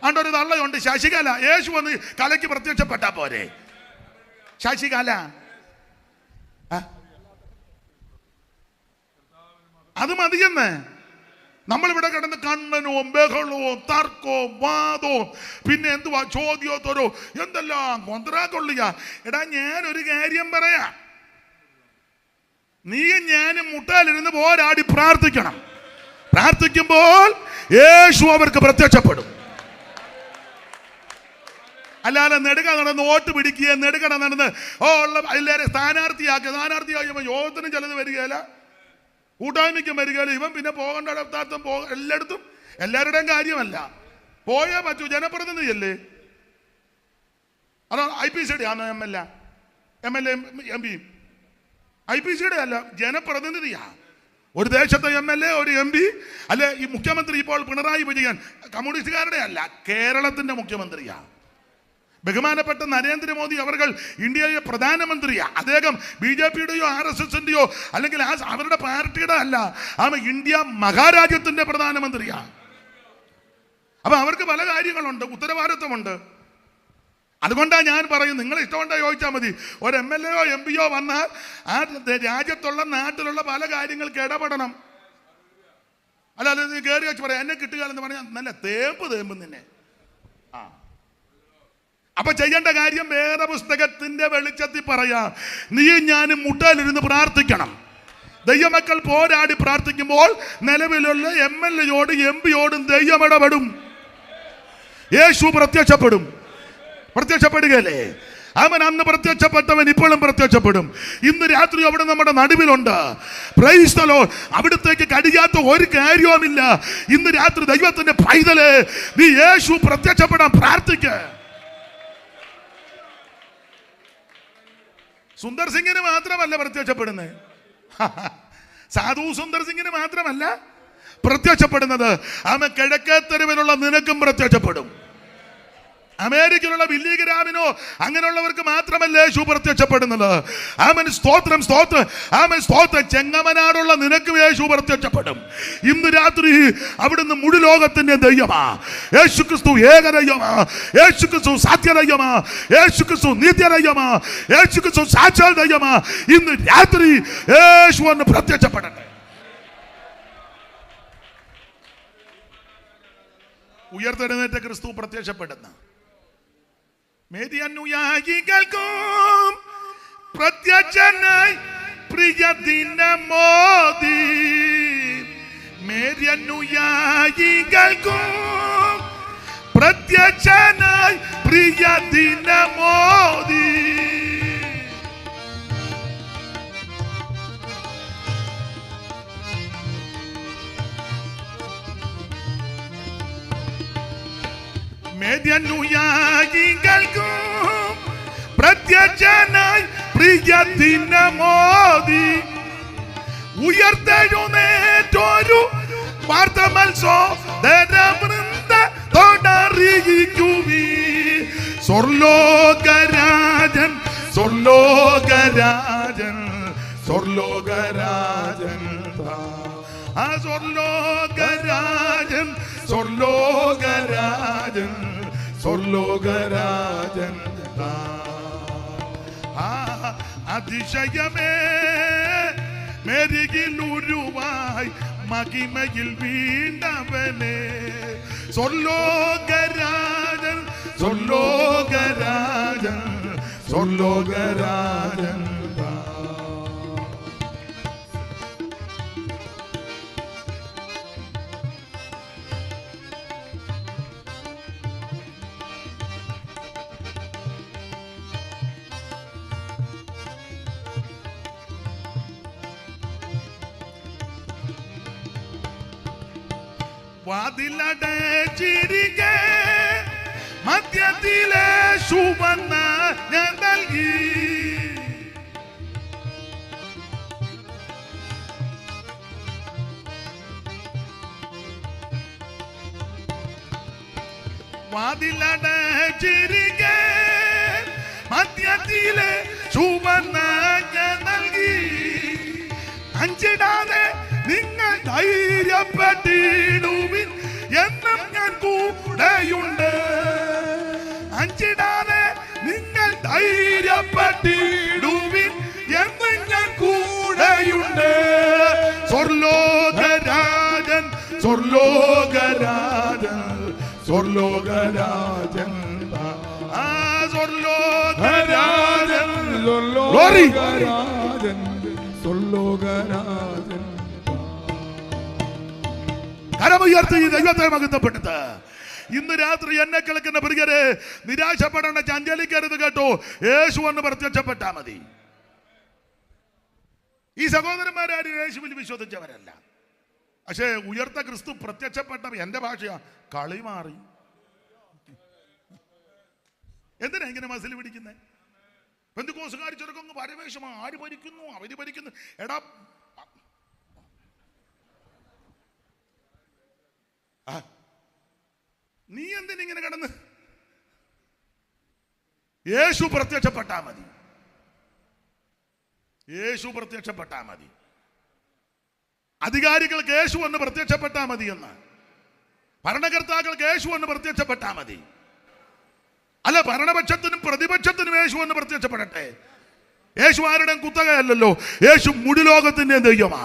ആണ്ടൊരു തള്ളയുണ്ട്, ശശികല. യേശു വന്ന് കലയ്ക്ക് പ്രത്യക്ഷപ്പെട്ടാ പോരെ? ശശികല അത് മതിയെന്ന്. നമ്മളിവിടെ കിടന്ന് കണ്ണനവും ബഹളവും തർക്കവും വാദവും പിന്നെ എന്തുവാ ചോദ്യോത്തരോ എന്തെല്ലാം കൊന്തറാക്കൊള്ളിയ. എടാ, ഞാനൊരു കാര്യം പറയാ, നീയും ഞാനും മുട്ടാലിരുന്ന് പോരാടി പ്രാർത്ഥിക്കണം. പ്രാർത്ഥിക്കുമ്പോൾ യേശു അവർക്ക് പ്രത്യക്ഷപ്പെടും. അല്ലാതെ നെടുക നടന്ന് വോട്ട് പിടിക്കുക, നെടുകട നടന്ന് ഉള്ള എല്ലാവരും സ്ഥാനാർത്ഥിയാക്കിയപ്പോൾ യോഗത്തിനും ചിലത് വരികയില്ല, കൂട്ടായ്മയ്ക്കും വരികയില്ല. ഇവൻ പിന്നെ പോകേണ്ട എല്ലായിടത്തും എല്ലാവരുടെയും കാര്യമല്ല, പോയേ പറ്റൂ. ജനപ്രതിനിധിയല്ലേ? അതോ IPCയുടെ ആണോ MLA MP? IPCയുടെ അല്ല, ജനപ്രതിനിധിയാ. ഒരു ദേശത്തെ MLA, ഒരു MP, അല്ലെ ഈ മുഖ്യമന്ത്രി ഇപ്പോൾ പിണറായി വിജയൻ കമ്മ്യൂണിസ്റ്റുകാരുടെ അല്ല, കേരളത്തിന്റെ മുഖ്യമന്ത്രിയാ. ബഹുമാനപ്പെട്ട നരേന്ദ്രമോദി അവർ ഇന്ത്യയിലെ പ്രധാനമന്ത്രിയാ. അദ്ദേഹം BJPയുടെയോ RSSന്റെയോ അല്ലെങ്കിൽ അവരുടെ പാർട്ടിയുടെ അല്ല, ഇന്ത്യ മഹാരാജ്യത്തിന്റെ പ്രധാനമന്ത്രിയാ. അപ്പൊ അവർക്ക് പല കാര്യങ്ങളുണ്ട്, ഉത്തരവാദിത്വമുണ്ട്. അതുകൊണ്ടാണ് ഞാൻ പറയും, നിങ്ങൾ ഇഷ്ടമുണ്ടോ ചോദിച്ചാൽ മതി. ഒരു MLAയോ MPയോ വന്നാൽ ആ രാജ്യത്തുള്ള നാട്ടിലുള്ള പല കാര്യങ്ങൾക്ക് ഇടപെടണം. അല്ലാതെ നീ കയറി വെച്ച് പറയാം എന്നെ കിട്ടുകയെന്ന് പറഞ്ഞാൽ നല്ല തേമ്പും നിന്നെ. അപ്പൊ ചെയ്യേണ്ട കാര്യം വേറെ പുസ്തകത്തിന്റെ വെളിച്ചത്തിൽ പറയാം. നീയും ഞാനും മുട്ടയിലിരുന്ന് പ്രാർത്ഥിക്കണം. ദൈവമക്കൾ പോരാടി പ്രാർത്ഥിക്കുമ്പോൾ നിലവിലുള്ള MLA-യോട് MP-യോടും ദൈവം ഇടപെടും. യേശു പ്രത്യക്ഷപ്പെടുകയല്ലേ? അവൻ അന്ന് പ്രത്യക്ഷപ്പെട്ടവൻ ഇപ്പോഴും പ്രത്യക്ഷപ്പെടും. ഇന്ന് രാത്രി അവിടെ നമ്മുടെ നടുവിലുണ്ട്. Praise the Lord. അവിടത്തേക്ക് കഴിയാത്ത ഒരു കാര്യവുമില്ല. ഇന്ന് രാത്രി ദൈവത്തിന്റെ പൈതല്, നീ യേശു പ്രത്യക്ഷപ്പെടാൻ പ്രാർത്ഥിക്ക. സുന്ദർ സിംഗിന് മാത്രമല്ല പ്രത്യക്ഷപ്പെടുന്നത്, സാധു സുന്ദർ സിംഗിന് മാത്രമല്ല പ്രത്യക്ഷപ്പെടുന്നത്. അവൻ കിഴക്കേത്തെരുവിലുള്ള നിനക്കും പ്രത്യക്ഷപ്പെടും. അമേരിക്കയിലുള്ള ബില്ലി ഗ്രാമിനോ അങ്ങനെയുള്ളവർക്ക് മാത്രമല്ല യേശു പ്രത്യക്ഷപ്പെടുന്നത്. ആമേൻ, സ്തോത്രം. ചെങ്ങമനാടുള്ള നിനക്കും യേശു പ്രത്യക്ഷപ്പെടും. ഇന്ന് രാത്രി അവിടുന്ന് മുഴു ലോകത്തിന്റെ ദൈവമാ. യേശു ക്രിസ്തു ഏകദൈവമാ. യേശു ക്രിസ്തു സത്യദൈവമാ. യേശു ക്രിസ്തു നിത്യദൈവമാ. യേശു ക്രിസ്തു സാക്ഷാൽ ദൈവമാ. ഇന്ന് രാത്രി യേശു ഒന്ന് പ്രത്യക്ഷപ്പെടട്ടെ. ഉയർത്തെഴുന്നേറ്റ ക്രിസ്തു പ്രത്യക്ഷപ്പെടുന്ന മേരിയനുയായികൾക്കും പ്രത്യക്ഷനായി പ്രിയ ദിനമോദി. മേരിയനുയായികൾക്കും പ്രത്യക്ഷനായി പ്രിയ ദിനമോദി. മേദ്യനുയായികൾക്കും പ്രത്യക്ഷനായി പ്രിയ ദിനമോദി. ഉയർത്തെഴുന്നേറ്റൊരു വാർത്ത മത്സോദരവൃന്ദത്തോടറിയിക്കുവീ. സ്വർലോകരാജൻ സ്വർലോകരാജൻ സ്വർലോകരാജൻ ആ സ്വർലോകരാജൻ സ്വർലോകരാജൻ സ്വർലോകരാജൻ അതിശയമേ മെരുകിലുരുവായി മഹിമയിൽ വീണ്ടവനെ. സ്വർലോകരാജൻ സ്വർലോകരാജൻ സ്വർലോകരാജൻ വാതിലടച്ചിരിക്കെ മധ്യത്തിലെ സുവർണ്ണ ഞാൻ നൽകി. വാതിലടച്ചിരിക്കെ മധ്യത്തിലെ സുവർണ്ണ ഞാൻ നൽകി. അഞ്ചിടാതെ നിങ്ങൾ ധൈര്യപ്പെട്ടിടുവിൻ, എന്നും ഞാൻ കൂടെയുണ്ട്. അഞ്ചിടാതെ നിങ്ങൾ ധൈര്യപ്പെട്ടിടുവിൻ, എന്നും ഞാൻ കൂടെയുണ്ട്. സ്വർലോകരാജൻ സ്വർലോകരാജൻ സ്വർലോകരാജൻ ആ സ്വർലോകരാജൻ സ്വർലോകരാജൻ സ്വർലോകരാജൻ. കരമുയർത്തി ദൈവത്തെ മഹത്വപ്പെടുത്ത്. ഇന്ന് രാത്രി എന്നെ കേൾക്കുന്ന പ്രിയരെ, നിരാശപ്പെടേണ്ട, ചഞ്ചലിക്കരുത് കേട്ടോ. യേശു എന്ന് പ്രത്യക്ഷപ്പെട്ടാ മതി. ഈ സഹോദരന്മാരും യേശുവിൽ വിശ്വസിച്ചവരല്ല. പക്ഷേ ഉയർത്ത ക്രിസ്തു പ്രത്യക്ഷപ്പെട്ട എന്റെ ഭാഷയാ കളി മാറി. എന്തിനാ ഇങ്ങനെ മസിൽ പിടിക്കുന്നത്? പെന്തിക്കോസുകാർ ചെറുക്കൊന്ന് പരവേശമാ. ആര് ഭരിക്കുന്നു? അവര് ഭരിക്കുന്നു. എടാ, നീ എന്തിനിങ്ങനെ കിടന്ന്? യേശു പ്രത്യക്ഷപ്പെട്ടാ മതി. യേശു പ്രത്യക്ഷപ്പെട്ടാ മതി. അധികാരികൾക്ക് യേശു എന്ന് പ്രത്യക്ഷപ്പെട്ടാ മതി എന്ന്. ഭരണകർത്താക്കൾക്ക് യേശു എന്ന് പ്രത്യക്ഷപ്പെട്ടാ മതി. അല്ല, ഭരണപക്ഷത്തിനും പ്രതിപക്ഷത്തിനും യേശു എന്ന് പ്രത്യക്ഷപ്പെടട്ടെ. യേശു ആരുടെയും കുത്തകയല്ലല്ലോ. യേശു മുഴുലോകത്തിന്റെ ദൈവമാ.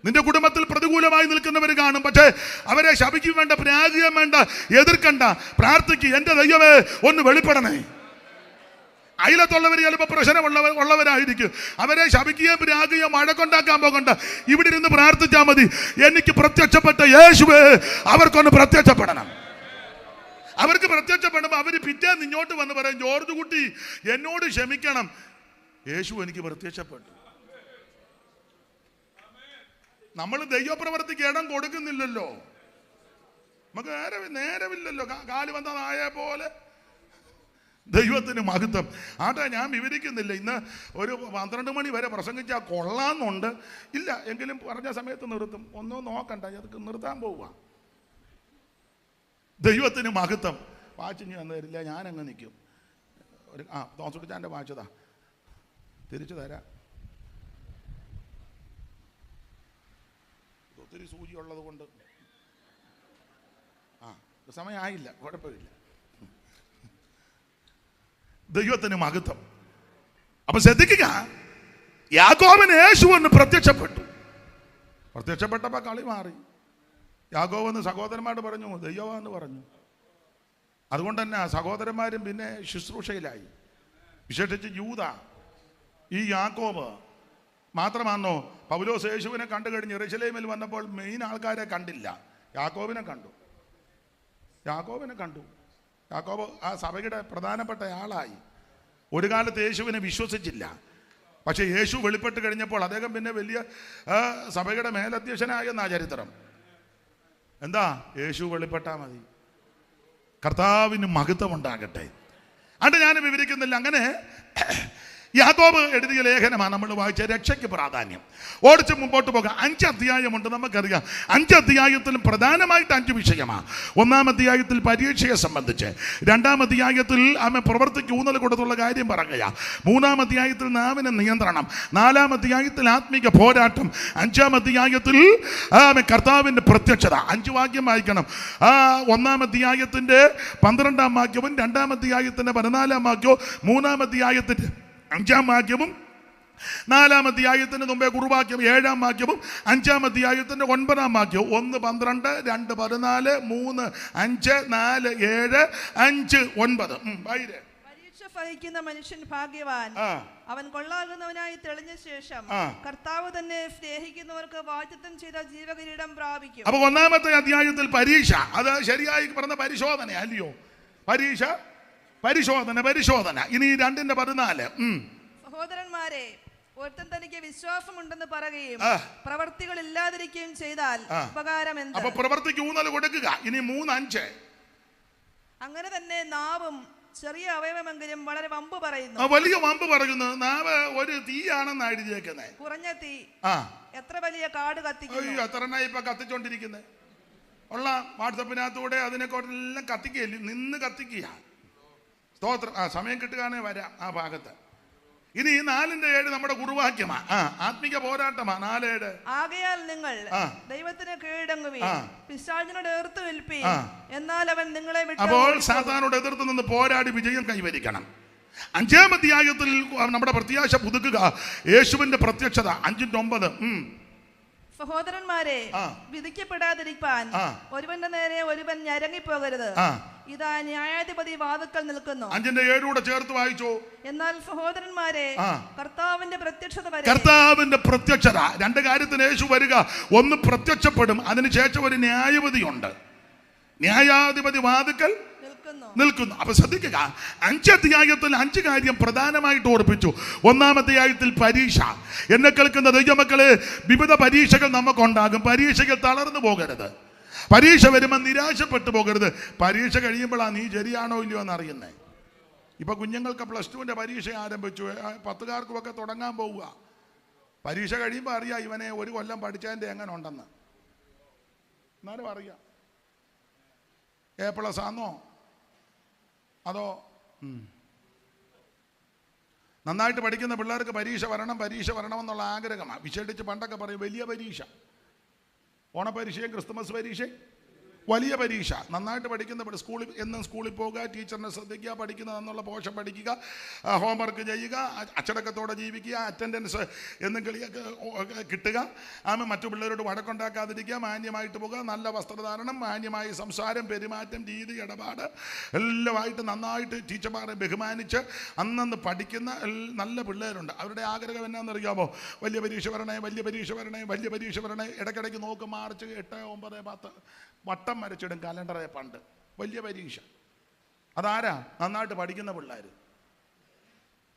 നിന്റെ കുടുംബത്തിൽ പ്രതികൂലമായി നിൽക്കുന്നവർ കാണും. പക്ഷേ അവരെ ശപിക്കും വേണ്ട, പ്രാഗിയം വേണ്ട, എതിർക്കണ്ട, പ്രാർത്ഥിക്കുക. എൻ്റെ ദൈവമേ ഒന്ന് വെളിപ്പെടണേ. അയലത്തുള്ളവർ ചിലപ്പോൾ പ്രശ്നമുള്ളവരായിരിക്കും. അവരെ ശപിക്കുകയും പ്രാഗിയോ മഴക്കൊണ്ടാക്കാൻ പോകണ്ട. ഇവിടെ ഇരുന്ന് പ്രാർത്ഥിച്ചാൽ മതി. എനിക്ക് പ്രത്യക്ഷപ്പെട്ട യേശുവേ അവർക്കൊന്ന് പ്രത്യക്ഷപ്പെടണം. അവർക്ക് പ്രത്യക്ഷപ്പെടുമ്പോൾ അവർ പിറ്റേന്ന് ഇങ്ങോട്ട് വന്ന് പറയും, ജോർജ് കുട്ടി എന്നോട് ക്ഷമിക്കണം, യേശു എനിക്ക് പ്രത്യക്ഷപ്പെട്ടു. നമ്മൾ ദൈവപ്രവർത്തിക്ക് ഇടം കൊടുക്കുന്നില്ലല്ലോ. നമുക്ക് നേരമില്ലല്ലോ. കാല് വന്ന നായ പോലെ. ദൈവത്തിന് മഹത്വം. ആട്ടെ, ഞാൻ വിവരിക്കുന്നില്ല. ഇന്ന് ഒരു 12 മണി വരെ പ്രസംഗിച്ചാൽ കൊള്ളാമെന്നുണ്ട്. ഇല്ല എങ്കിലും പറഞ്ഞ സമയത്ത് നിർത്തും. ഒന്നും നോക്കണ്ട, അതൊക്കെ നിർത്താൻ പോവുക. ദൈവത്തിന് മഹത്വം. വാച്ചിങ് വന്നു തരില്ല, ഞാനങ്ങ് നിൽക്കും. തോസുടിച്ചാൻ്റെ വാച്ചതാ തിരിച്ചു തരാം. ഒത്തിരി സൂചി ഉള്ളത് കൊണ്ട് സമയമായില്ല, കുഴപ്പമില്ല. ദൈവത്തിന് മഹത്വം. അപ്പൊ ശ്രദ്ധിക്കുക, യാക്കോബിന് യേശു ഒന്ന് പ്രത്യക്ഷപ്പെട്ടപ്പോ കളി മാറി. യാക്കോബ് എന്ന് സഹോദരന്മാരോട് പറഞ്ഞു, ദൈവമാണെന്ന് പറഞ്ഞു. അതുകൊണ്ട് തന്നെ സഹോദരന്മാരും പിന്നെ ശുശ്രൂഷയിലായി. വിശേഷിച്ച് യൂദ. ഈ യാക്കോബ് മാത്രമാണോ പൗലോസ് യേശുവിനെ കണ്ടു കഴിഞ്ഞ് യെരൂശലേമിൽ വന്നപ്പോൾ മെയിൻ ആൾക്കാരെ കണ്ടില്ല, യാക്കോബിനെ കണ്ടു. യാക്കോബ് ആ സഭയുടെ പ്രധാനപ്പെട്ട ആളായി. ഒരു കാലത്ത് യേശുവിനെ വിശ്വസിച്ചില്ല. പക്ഷേ യേശു വെളിപ്പെട്ട് കഴിഞ്ഞപ്പോൾ അദ്ദേഹം പിന്നെ വലിയ സഭയുടെ മേലധ്യക്ഷനായെന്നാ ചരിത്രം. എന്താ, യേശു വെളിപ്പെട്ടാൽ മതി. കർത്താവിന് മഹത്വം ഉണ്ടാകട്ടെ. അത് ഞാൻ വിവരിക്കുന്നില്ല. അങ്ങനെ യാക്കോബ് എഴുതിയ ലേഖനമാണ് നമ്മൾ വായിച്ച രക്ഷയ്ക്ക് പ്രാധാന്യം. ഓടിച്ച് മുമ്പോട്ട് പോകാം. 5 അധ്യായമുണ്ട്, നമുക്കറിയാം. 5 അധ്യായത്തിലും പ്രധാനമായിട്ട് 5 വിഷയമാണ്. 1-ാം അധ്യായത്തിൽ പരീക്ഷയെ സംബന്ധിച്ച്, 2-ാം അധ്യായത്തിൽ ആമെ പ്രവർത്തിക്ക് ഊന്നൽ കൊടുത്തുള്ള കാര്യം പറയുക, 3-ാം അധ്യായത്തിൽ നാവിന് നിയന്ത്രണം, 4-ാം അധ്യായത്തിൽ ആത്മീക പോരാട്ടം, 5-ാം അധ്യായത്തിൽ ആമെ കർത്താവിൻ്റെ പ്രത്യക്ഷത. 5 വാക്യം വായിക്കണം. 1-ാം അധ്യായത്തിൻ്റെ 12-ാം വാക്യവും 2-ാം അധ്യായത്തിൻ്റെ 14-ാം വാക്യവും 3-ാം അധ്യായത്തിൻ്റെ 5-ാം വാക്യവും 4-ാം അധ്യായത്തിന് മുമ്പേ കുറുവാക്യം 7-ാം വാക്യവും 5-ാം അധ്യായത്തിന്റെ 9-ാം വാക്യവും 1, 12, 2, 14, 3, 5, 4, 7, 5, 9. പരീക്ഷ ഫലിക്കുന്ന മനുഷ്യൻ ഭാഗ്യവാൻ, അവൻ കൊള്ളാകുന്നവനായി തെളിഞ്ഞ ശേഷം കർത്താവ് തന്നെ സ്നേഹിക്കുന്നവർക്ക് വാഗ്ദത്തം ചെയ്ത ജീവകിരീടം പ്രാപിക്കും. അപ്പൊ 1-ാമത്തെ അധ്യായത്തിൽ പരീക്ഷ, അത് ശരിയായി പറഞ്ഞ പരിശോധന അല്ലയോ? പരീക്ഷ, പരിശോധന. ഇനി 2:14. സഹോദരന്മാരെ, ഒരുത്തൻ തനിക്ക് വിശ്വാസമുണ്ടെന്ന് പറയുകയും പ്രവർത്തികൾ ഇല്ലാതിരിക്കുകയും ചെയ്താൽ ഉപകാരം എന്ത്? അപ്പൊ പ്രവർത്തിക്ക് ഊന്നൽ കൊടുക്കുക. ഇനി 3:5. അങ്ങനെ തന്നെ നാവും ചെറിയ അവയവമെങ്കിലും വളരെ വമ്പ് പറയുന്നു. വലിയ വമ്പ് പറയുന്നു. നാവ് ഒരു തീയാണെന്ന് എഴുതിയേക്കുന്നത്. കുറഞ്ഞ തീ എത്ര വലിയ കാട് കത്തിക്കുന്നു. എത്ര ഇപ്പൊ കത്തിച്ചോണ്ടിരിക്കുന്നത് ഉള്ള വാട്സപ്പിനകത്തൂടെ അതിനെക്കൊണ്ടെല്ലാം കത്തിക്കുകയല്ലേ, നിന്ന് കത്തിക്കുക. സ്തോത്രം. സമയം കിട്ടുകയാണെ വരാം ആ ഭാഗത്ത്. ഇനി 4:7 നമ്മുടെ കുറുവാക്യമാ, ആത്മിക പോരാട്ടമാ. 4:7. ആകയാൽ നിങ്ങൾ ദൈവത്തിന് കീഴടങ്ങുവീൻ, പിശാചിനോട് എതിർത്ത് നിൽപ്പീൻ, എന്നാൽ അവൻ നിങ്ങളെ വിട്ടു. അപ്പോൾ സാത്താനോട് എതിർത്ത് നിന്ന് പോരാടി വിജയം കൈവരിക്കണം. 5-ാം അധ്യായത്തിൽ നമ്മുടെ പ്രത്യാശ പുതുക്കുക. യേശുവിന്റെ പ്രത്യക്ഷത 5:9. സഹോദരന്മാരെ, വിധിക്കപ്പെടാതിരിക്കാൻ ഒരുവന്റെ നേരെ ഒരുവൻ ഞരങ്ങിപ്പോകരുത്. ഇതാ ന്യായാധിപതി വാതുക്കൽ നിൽക്കുന്നു. 5:7 ചേർത്ത് വായിച്ചോ. എന്നാൽ സഹോദരന്മാരെ, കർത്താവിന്റെ പ്രത്യക്ഷത 2 കാര്യത്തിന് യേശു വരിക. ഒന്ന് പ്രത്യക്ഷപ്പെടും, അതിനുശേഷം ഒരു ന്യായാധിപതിയുണ്ട്. ന്യായാധിപതി വാതുക്കൽ നിൽക്കുന്നു. അപ്പൊ ശ്രദ്ധിക്കുക, 5 അധ്യായത്തിൽ 5 കാര്യം പ്രധാനമായിട്ട് ഓർപ്പിച്ചു. 1-ാം അധ്യായത്തിൽ പരീക്ഷ. എന്നെ കേൾക്കുന്ന ദൈവമക്കളെ, വിവിധ പരീക്ഷകൾ നമുക്കുണ്ടാകും. പരീക്ഷകൾ തളർന്നു പോകരുത്. പരീക്ഷ വരുമ്പോൾ നിരാശപ്പെട്ടു പോകരുത്. പരീക്ഷ കഴിയുമ്പോഴാണ് നീ ശരിയാണോ ഇല്ലയോ എന്ന് അറിയുന്നേ. ഇപ്പൊ കുഞ്ഞുങ്ങൾക്ക് +2ന്റെ പരീക്ഷ ആരംഭിച്ചു, 10കാർക്കുമൊക്കെ തുടങ്ങാൻ പോവുക. പരീക്ഷ കഴിയുമ്പോൾ അറിയാം ഇവനെ 1 കൊല്ലം പഠിച്ചതിൻ്റെ എങ്ങനെ ഉണ്ടെന്ന്. എന്നാലും അറിയാം A+ ആണോ അതോ. നന്നായിട്ട് പഠിക്കുന്ന പിള്ളേർക്ക് പരീക്ഷ വരണമെന്നുള്ള ആഗ്രഹമാണ്. വിശേഷിച്ച് പണ്ടൊക്കെ പറയും വലിയ പരീക്ഷ, ഓണപരീക്ഷയും ക്രിസ്തുമസ് പരീക്ഷയും വലിയ പരീക്ഷ. നന്നായിട്ട് പഠിക്കുന്ന സ്കൂളിൽ എന്നും സ്കൂളിൽ പോകുക, ടീച്ചറിനെ ശ്രദ്ധിക്കുക, പഠിക്കുന്നതെന്നുള്ള പോഷൻ പഠിക്കുക, ഹോംവർക്ക് ചെയ്യുക, അച്ചടക്കത്തോടെ ജീവിക്കുക, അറ്റൻഡൻസ് എന്നും കിട്ടുക, മറ്റു പിള്ളേരോട് വഴക്കുണ്ടാക്കാതിരിക്കുക, മാന്യമായിട്ട് പോകുക, നല്ല വസ്ത്രധാരണം, മാന്യമായ സംസാരം, പെരുമാറ്റം, രീതി, ഇടപാട് എല്ലാമായിട്ട് നന്നായിട്ട് ടീച്ചർമാരെ ബഹുമാനിച്ച് അന്നന്ന് പഠിക്കുന്ന നല്ല പിള്ളേരുണ്ട്. അവരുടെ ആഗ്രഹം എന്നാണെന്നറിയാമോ? വലിയ പരീക്ഷ വരണേ, വലിയ പരീക്ഷ വരണേ, വലിയ പരീക്ഷ വരണേ. ഇടയ്ക്കിടയ്ക്ക് നോക്കും, മാർച്ച് 8, 9, 10 വട്ടം വരച്ചിടും കലണ്ടറെ. പണ്ട് വലിയ പരീക്ഷ. അതാരാ? നന്നായിട്ട് പഠിക്കുന്ന പിള്ളേർ.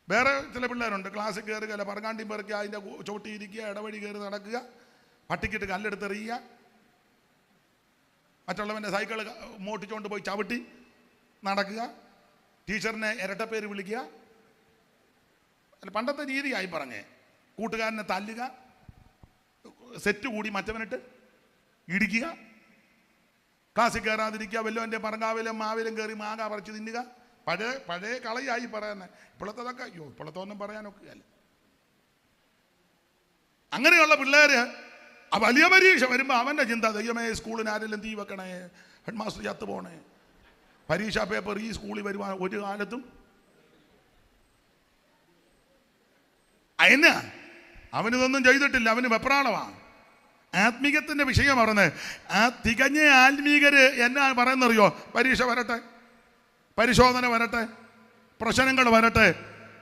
വേറെ ചില പിള്ളേരുണ്ട്, ക്ലാസ്സിൽ കയറുക, പറങ്ങാണ്ടി പെറുക്കുക, അതിൻ്റെ ചോട്ടിയിരിക്കുക, ഇടവഴി കയറി നടക്കുക, പട്ടിക്കിട്ട് കല്ലെടുത്തെറിയുക, മറ്റുള്ളവൻ്റെ സൈക്കിൾ മോട്ടിച്ചുകൊണ്ട് പോയി ചവിട്ടി നടക്കുക, ടീച്ചറിനെ ഇരട്ടപ്പേര് വിളിക്കുക. പണ്ടത്തെ രീതിയായി പറഞ്ഞേ. കൂട്ടുകാരനെ തല്ലുക, സെറ്റ് കൂടി മറ്റവനിട്ട് ഇടിക്കുക, ക്ലാസ്സിൽ കയറാതിരിക്കുക, വല്ലവൻ്റെ പറങ്കാവിലും മാവിലും കയറി മാങ്ങ പറിച്ച് തിന്നുക. പഴയ കളയായി പറയുന്നത്. ഇപ്പോഴത്തതൊക്കെ ഇപ്പോഴത്തൊന്നും പറയാനൊക്കെ അല്ല. അങ്ങനെയുള്ള പിള്ളേര് വലിയ പരീക്ഷ വരുമ്പോൾ അവൻ്റെ ചിന്ത, ദൈവമേ സ്കൂളിന് ആരെങ്കിലും തീ വെക്കണേ, ഹെഡ് മാസ്റ്റർ ചത്തു പോണേ, പരീക്ഷാ പേപ്പർ ഈ സ്കൂളിൽ വരുവാൻ ഒരു കാലത്തും അതിന് അവനിതൊന്നും ചെയ്തിട്ടില്ല. അവന് വെപ്രാളമാണ്. ആത്മീകത്തിൻ്റെ വിഷയം പറഞ്ഞത്. തികഞ്ഞ ആത്മീകര് എന്നാ പറയുന്നറിയോ? പരീക്ഷ വരട്ടെ, പരിശോധന വരട്ടെ, പ്രശ്നങ്ങൾ വരട്ടെ,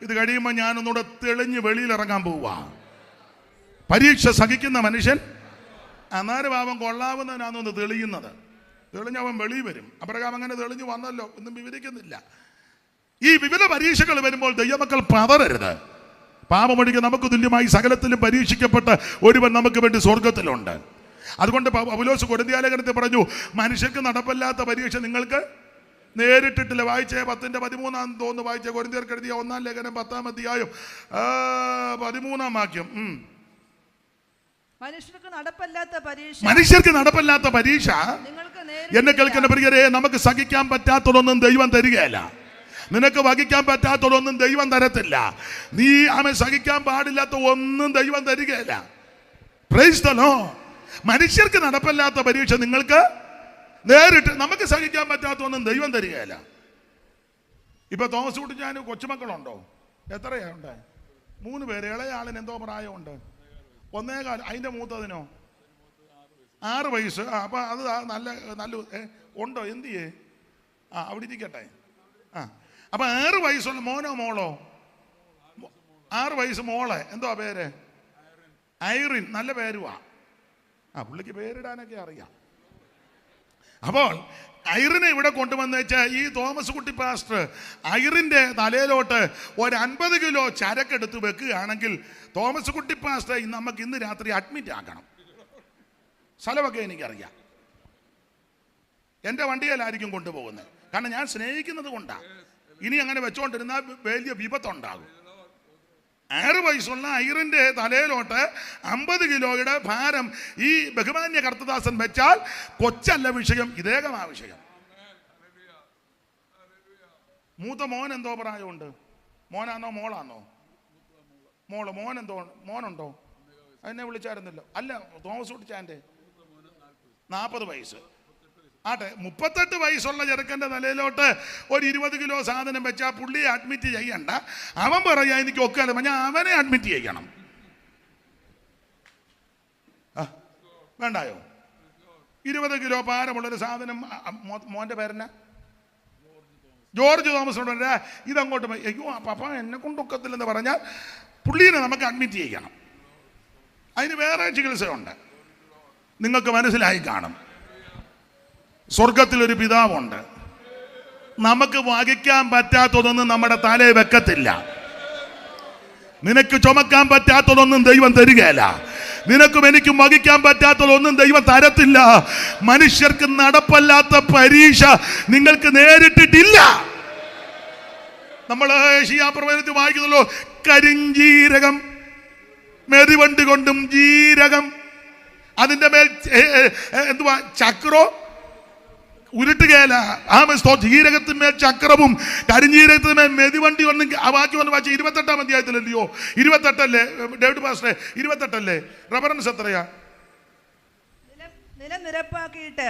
ഇത് കഴിയുമ്പോൾ ഞാനൊന്നുകൂടെ തെളിഞ്ഞ് വെളിയിലിറങ്ങാൻ പോവുക. പരീക്ഷ സഹിക്കുന്ന മനുഷ്യൻ അന്നേരം അവൻ കൊള്ളാവുന്നതിനാണെന്ന് തെളിയുന്നത്. തെളിഞ്ഞവൻ വെളി വരും. അബ്രഹാം അങ്ങനെ തെളിഞ്ഞു വന്നല്ലോ, ഒന്നും വിവരിക്കുന്നില്ല. ഈ വിവിധ പരീക്ഷകൾ വരുമ്പോൾ ദൈവമക്കൾ പതറരുത്. പാപമൊഴികെ നമുക്ക് തുല്യമായി സകലത്തിലും പരീക്ഷിക്കപ്പെട്ട ഒരുവൻ നമുക്ക് വേണ്ടി സ്വർഗത്തിലുണ്ട്. അതുകൊണ്ട് പൗലോസ് കൊരിന്ത്യലേഖനത്തിൽ പറഞ്ഞു, മനുഷ്യർക്ക് നടപ്പില്ലാത്ത പരീക്ഷ നിങ്ങൾക്ക് നേരിട്ടിട്ടില്ല. വായിച്ചേ 10:13 തോന്നുന്നു. വായിച്ചേ കൊരിന്ത്യർക്ക് എഴുതിയ 1-ാം ലേഖനം 10-ാം അധ്യായം 13-ാം വാക്യം. മനുഷ്യർക്ക് നടപ്പല്ലാത്ത പരീക്ഷ എന്നെ കേൾക്കുന്ന പ്രിയരെ, നമുക്ക് സഹിക്കാൻ പറ്റാത്തതൊന്നും ദൈവം തരികയല്ല. നിനക്ക് വഹിക്കാൻ പറ്റാത്തതൊന്നും ദൈവം തരത്തില്ല. നീ സഹിക്കാൻ പാടില്ലാത്ത ഒന്നും ദൈവം തരികയല്ല. Praise the Lord. മനുഷ്യർക്ക് നടപ്പില്ലാത്ത പരീക്ഷ നിങ്ങൾക്ക് നേരിട്ട്, നമുക്ക് സഹിക്കാൻ പറ്റാത്തൊന്നും ദൈവം തരികയല്ല. ഇപ്പൊ തോമസ് കുട്ടി, ഞാൻ കൊച്ചുമക്കളുണ്ടോ? എത്രയാ ഉണ്ട്? 3 പേര്. ഇളയ ആളിന് എന്തോ പ്രായമുണ്ട്? 1.25. അതിന്റെ മൂത്തതിനോ 6 വയസ്സ്. അപ്പൊ അത് നല്ല ഉണ്ടോ? എന്തിയേ? അവിടെ ഇരിക്കട്ടെ. അപ്പൊ 6 വയസ്സുള്ള മോനോ മോളോ? 6 വയസ്സ് മോളെ. എന്തോ പേര്? ഐറിൻ. നല്ല പേരുവാ. പുള്ളിക്ക് പേരിടാനൊക്കെ അറിയാം. അപ്പോൾ ഐറിനെ ഇവിടെ കൊണ്ടുവന്ന് വെച്ചാൽ ഈ തോമസ് കുട്ടി പാസ്റ്റർ ഐറിന്റെ തലയിലോട്ട് 50 കിലോ ചരക്കെടുത്ത് വെക്കുകയാണെങ്കിൽ തോമസ് കുട്ടി പാസ്റ്റർ നമുക്ക് ഇന്ന് രാത്രി അഡ്മിറ്റ് ആക്കണം. സ്ഥലമൊക്കെ എനിക്കറിയാം. എൻ്റെ വണ്ടിയിലായിരിക്കും കൊണ്ടുപോകുന്നത്. കാരണം ഞാൻ സ്നേഹിക്കുന്നത് കൊണ്ടാണ്. ഇനി അങ്ങനെ വെച്ചോണ്ടിരുന്നാൽ വലിയ വിപത്തുണ്ടാകും. 6 വയസ്സുള്ള ഐറിന്റെ തലയിലോട്ട് 50 കിലോയുടെ ഭാരം ഈ ബഹുമാന്യ കർത്തദാസൻ വെച്ചാൽ കൊച്ചല്ല വിഷയം, ഇദ്ദേഹമാ വിഷയം. മൂത്ത മോൻ എന്തോ പ്രായമുണ്ട്? മോനാണോ മോളാണോ? മോള്. മോനുണ്ടോ? അതിനെ വിളിച്ചായിരുന്നല്ലോ. അല്ല, തോമസ് കുട്ടിച്ചാൻ്റെ 40 വയസ്സ്. 38 വയസ്സുള്ള ചെറുക്കൻ്റെ തലയിലോട്ട് ഒരു 20 കിലോ സാധനം വെച്ചാൽ പുള്ളിയെ അഡ്മിറ്റ് ചെയ്യണ്ട. അവൻ പറയാ എനിക്ക് ഒക്കെ അല്ല, ഞാൻ അവനെ അഡ്മിറ്റ് ചെയ്യണം. വേണ്ടായോ? 20 കിലോ ഭാരമുള്ളൊരു സാധനം. മോൻ്റെ പേരെന്നാ? ജോർജ് തോമസിനോട് ഇതങ്ങോട്ട് അയ്യോ പപ്പ എന്നെ കൊണ്ടൊക്കത്തില്ലെന്ന് പറഞ്ഞാൽ പുള്ളീനെ നമുക്ക് അഡ്മിറ്റ് ചെയ്യണം. അതിന് വേറെ ചികിത്സയുണ്ട്. നിങ്ങൾക്ക് മനസ്സിലായി കാണും. സ്വർഗത്തിലൊരു പിതാവുണ്ട്. നമുക്ക് വഹിക്കാൻ പറ്റാത്തതൊന്നും നമ്മുടെ തലയിൽ വെക്കത്തില്ല. നിനക്ക് ചുമക്കാൻ പറ്റാത്തതൊന്നും ദൈവം തരികയില്ല. നിനക്കും എനിക്കും വഹിക്കാൻ പറ്റാത്തതൊന്നും ദൈവം തരത്തില്ല. മനുഷ്യർക്ക് നടപ്പല്ലാത്ത പരീക്ഷ നിങ്ങൾക്ക് നേരിട്ടിട്ടില്ല. നമ്മൾ ഏശയ്യാപ്രവചനത്തിൽ വായിക്കുന്നല്ലോ, കരിഞ്ജീരകം മെതിവണ്ടി കൊണ്ടും ജീരകം, അതിൻ്റെ മേൽ എന്തുവാ ചക്രോ ഉരുട്ടുകയല്ല. ജീരകത്തിന്മേൽ ചക്രവും കരിഞ്ജീരകത്തിന്മേൽ മെതിവണ്ടി കൊണ്ടും. ആ വാക്യം ഒന്ന് വായിച്ച 28-ാം അധ്യായത്തിലല്ലയോ? 28 ഡേവിഡ് പാസ്റ്ററെ? 28 റെഫറൻസ് എത്രയാ? നിലം നിരപ്പാക്കിയിട്ട്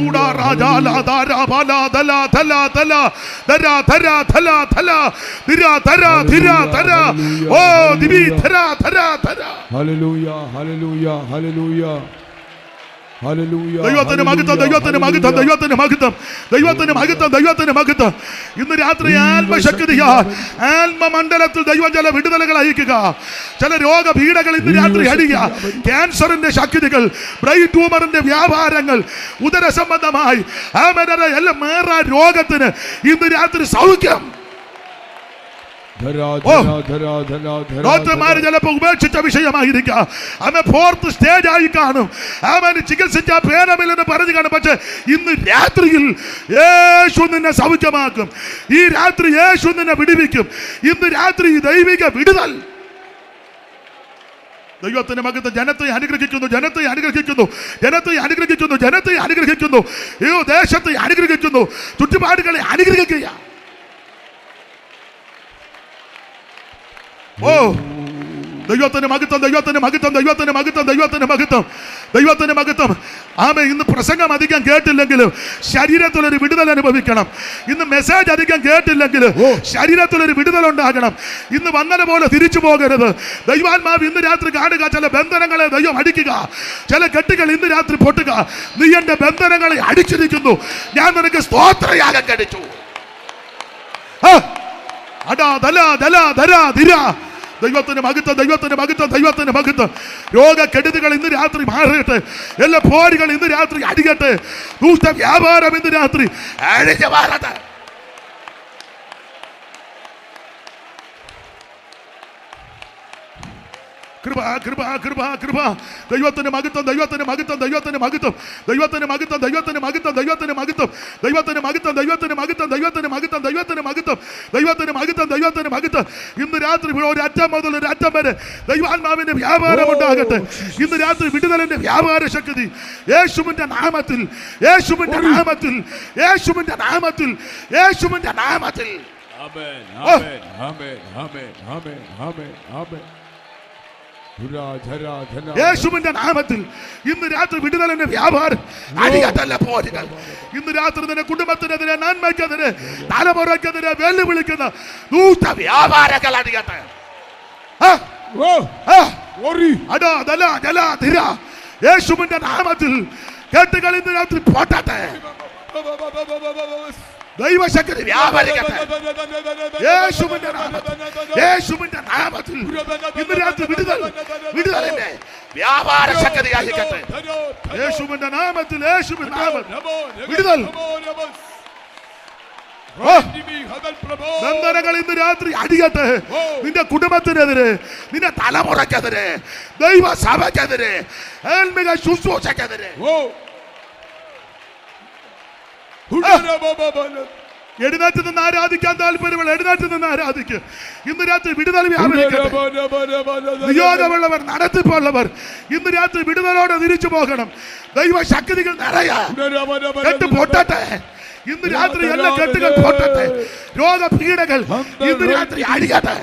ഊടാ രാജാല ധാരാ ബാല ധല ധല ധല ധര ധര ധല ധല ധിര ധര ധിര ധര ഓ ദിവി ധര ധര ധര. ഹല്ലേലൂയ ഹല്ലേലൂയ ഹല്ലേലൂയ ഹല്ലേലൂയ. ദൈവത്തിന് മഹത്വം, ദൈവത്തിന് മഹത്വം, ദൈവത്തിന് മഹത്വം, ദൈവത്തിന് മഹത്വം, ദൈവത്തിന് മഹത്വം. ഇന്ന് രാത്രി ആത്മശക്തിയാൽ ആത്മമണ്ഡലത്തിൽ ദൈവം ചില വിടുതലുകൾ അയക്കുക. ചില രോഗപീഠകൾ ഇന്ന് രാത്രി അടിക്കുക. ക്യാൻസറിന്റെ ശക്തികൾ, ബ്രെയിൻ ട്യൂമറിന്റെ വ്യാപാരങ്ങൾ, ഉദര സംബന്ധമായി എല്ലാം മേറാ രോഗത്തിന് ഇന്ന് രാത്രി സൗഖ്യം. ഡോക്ടർമാര് ചിലപ്പോ ഉപേക്ഷിച്ച വിഷയമായിരിക്കാം, അവൻ 4th സ്റ്റേജ് ആയി കാണും, അവന് ചികിത്സിക്കാൻ ഭേദമില്ലെന്ന് പറഞ്ഞു കാണും. പക്ഷെ ഇന്ന് രാത്രിയിൽ യേശു നിന്നെ സൗഖ്യമാക്കും. ഈ രാത്രി യേശു നിന്നെ വിടുവിക്കും. ഇന്ന് രാത്രി ദൈവിക വിടുതൽ. ദൈവത്തിന്റെ മകത്ത് ജനത്തെ അനുഗ്രഹിക്കുന്നു, ജനത്തെ അനുഗ്രഹിക്കുന്നു, ജനത്തെ അനുഗ്രഹിക്കുന്നു, ജനത്തെ അനുഗ്രഹിക്കുന്നു. ഈ ദേശത്തെ അനുഗ്രഹിക്കുന്നു, ചുറ്റുപാടുകളെ അനുഗ്രഹിക്കുക. ഓ ദൈവത്തിന് മഹത്വം, ദൈവത്തിന് മഹത്വം, ദൈവത്തിന് മഹത്വം, ദൈവത്തിന് മഹത്വം, ദൈവത്തിന് മഹത്വം. ആമേ. ഇന്ന് പ്രസംഗം അധികം കേട്ടില്ലെങ്കിലും ശരീരത്തിലൊരു വിടുതൽ അനുഭവിക്കണം. ഇന്ന് മെസ്സേജ് അധികം കേട്ടില്ലെങ്കിലും ശരീരത്തിലൊരു വിടുതൽ ഉണ്ടാകണം. ഇന്ന് വന്നത് പോലെ തിരിച്ചു പോകരുത്. ദൈവാത്മാവ് ഇന്ന് രാത്രി കാണുക. ചില ബന്ധനങ്ങളെ ദൈവം അടിക്കുക, ചില കെട്ടുകൾ ഇന്ന് രാത്രി പൊട്ടുക. നീ എന്റെ ബന്ധനങ്ങളെ അടിച്ചിരിക്കുന്നു, ഞാൻ നിനക്ക് സ്തോത്രയാഗം കഴിച്ചു. അടാ ദല ദല ധര ധിര. ദൈവത്തിന് മഹത്വം, ദൈവത്തിന് മഹത്വം, ദൈവത്തിന് മഹത്വം. രോഗക്കെടുതികൾ ഇന്ന് രാത്രി മാറട്ടെ. എല്ലാ പോരുകൾ ഇന്ന് രാത്രി അടിയട്ടെ. ദൂഷ വ്യാപാരം ഇന്ന് രാത്രി അഴിഞ്ഞു മാറട്ടെ. കൃപ കൃപ കൃപ കൃപ. ദൈവത്തിന് മഹത്വം, ദൈവത്തിന് മഹത്വം, ദൈവത്തിന് മഹത്വം, ദൈവത്തിന് മഹത്വം, ദൈവത്തിന് മഹത്വം, ദൈവത്തിന് മഹത്വം, ദൈവത്തിന് മഹത്വം, ദൈവത്തിന് മഹത്വം, ദൈവത്തിന് മഹത്വം, ദൈവത്തിന് മഹത്വം, ദൈവത്തിന് മഹത്വം, ദൈവത്തിന് മഹത്വം. ഇന്ന് രാത്രി ഒരു അറ്റം മുതൽ ഒരു അറ്റം വരെ ദൈവാത്മാവിന്റെ വ്യാപാരം ഉണ്ടാകട്ടെ. ഇന്ന് രാത്രി വിടുതലിന്റെ വ്യാപാര ശക്തി യേശുവിന്റെ നാമത്തിൽ, യേശുവിന്റെ നാമത്തിൽ, യേശുവിന്റെ നാമത്തിൽ, യേശുവിന്റെ നാമത്തിൽ. ആമേൻ ആമേൻ ആമേൻ ആമേൻ ആമേൻ ആമേൻ ആമേൻ. യേശുവിന്റെ നാമത്തിൽ ഇന്ന് രാത്രി വിടുതലിന്റെ വ്യാപാരം അടിയട്ടല്ല പോരുകൾ. ഇന്ന് രാത്രി നിന്റെ കുടുംബത്തിനെതിരെ, നന്മയ്ക്കെതിരെ, തലമുറയ്ക്കെതിരെ വെല്ലുവിളിക്കുന്ന ദൂഷ വ്യാപാരങ്ങൾ അടിയട്ടെ. യേശുവിന്റെ നാമത്തിൽ കെട്ടുകൾ ഇന്ന് രാത്രി പൊട്ടട്ടെ. ദൈവശക്തി വ്യാപരിക്കട്ടെ. യേശുവിന്റെ നാമത്തിൽ, യേശുവിന്റെ നാമത്തിൽ ഇന്ന് രാത്രി വിടുതൽ, വിടുതലിന്റെ വ്യാപാര ശക്തി ആയിരിക്കട്ടെ. യേശുവിന്റെ നാമത്തിൽ, യേശുവിന്റെ നാമത്തിൽ വിടുതൽ. ബന്ധനങ്ങൾ ഇന്ന് രാത്രി അടിയട്ടെ. നിന്റെ കുടുംബത്തിനെതിരെ, നിന്റെ തലമുറയ്ക്കെതിരെ, ദൈവ സഭയ്ക്കെതിരെ, ആത്മിക ശുശ്രൂഷയ്ക്കെതിരെ എഴുന്നേറ്റ് നിന്ന് ആരാധിക്കാൻ താല്പര്യമുള്ള എഴുന്നേറ്റ് നിന്ന് ആരാധിക്കുക. ഇന്ന് രാത്രി വിടുതൽ വ്യാപരിക്കട്ടെ. നിയോഗമുള്ളവർ, നടത്തിപ്പുള്ളവർ ഇന്ന് രാത്രി വിടുതലോടെ തിരിച്ചു പോകണം. ദൈവ ശക്തികൾ നിറയാ കെട്ട് പൊട്ടട്ടെ. ഇന്ന് രാത്രി എല്ലാ കെട്ടുകൾ പൊട്ടട്ടെ. രോഗപീഠകൾ ഇന്ന് രാത്രി അഴിയട്ടെ.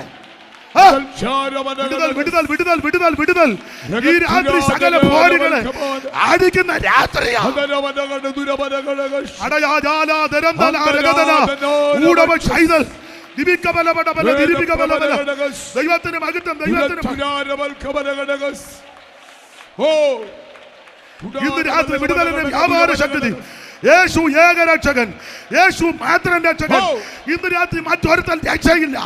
വിടുതൽ വിടുതൽ വിടുതൽ വിടുതൽ വിടുതൽ. ഈ രാത്രി സകല പോരുകളെ അടിക്കുന്ന രാത്രിയാണ്. ദൈവത്തിന് മഹത്വം, ദൈവത്തിന് ഇന്ന് രാത്രി വിടുതലിന്റെ വ്യാപാര ശക്തി. യേശു ഏകരക്ഷകൻ, യേശു മാത്രം രക്ഷകൻ. ഇന്ന് രാത്രി മറ്റൊരുത്തൻ രക്ഷയില്ല.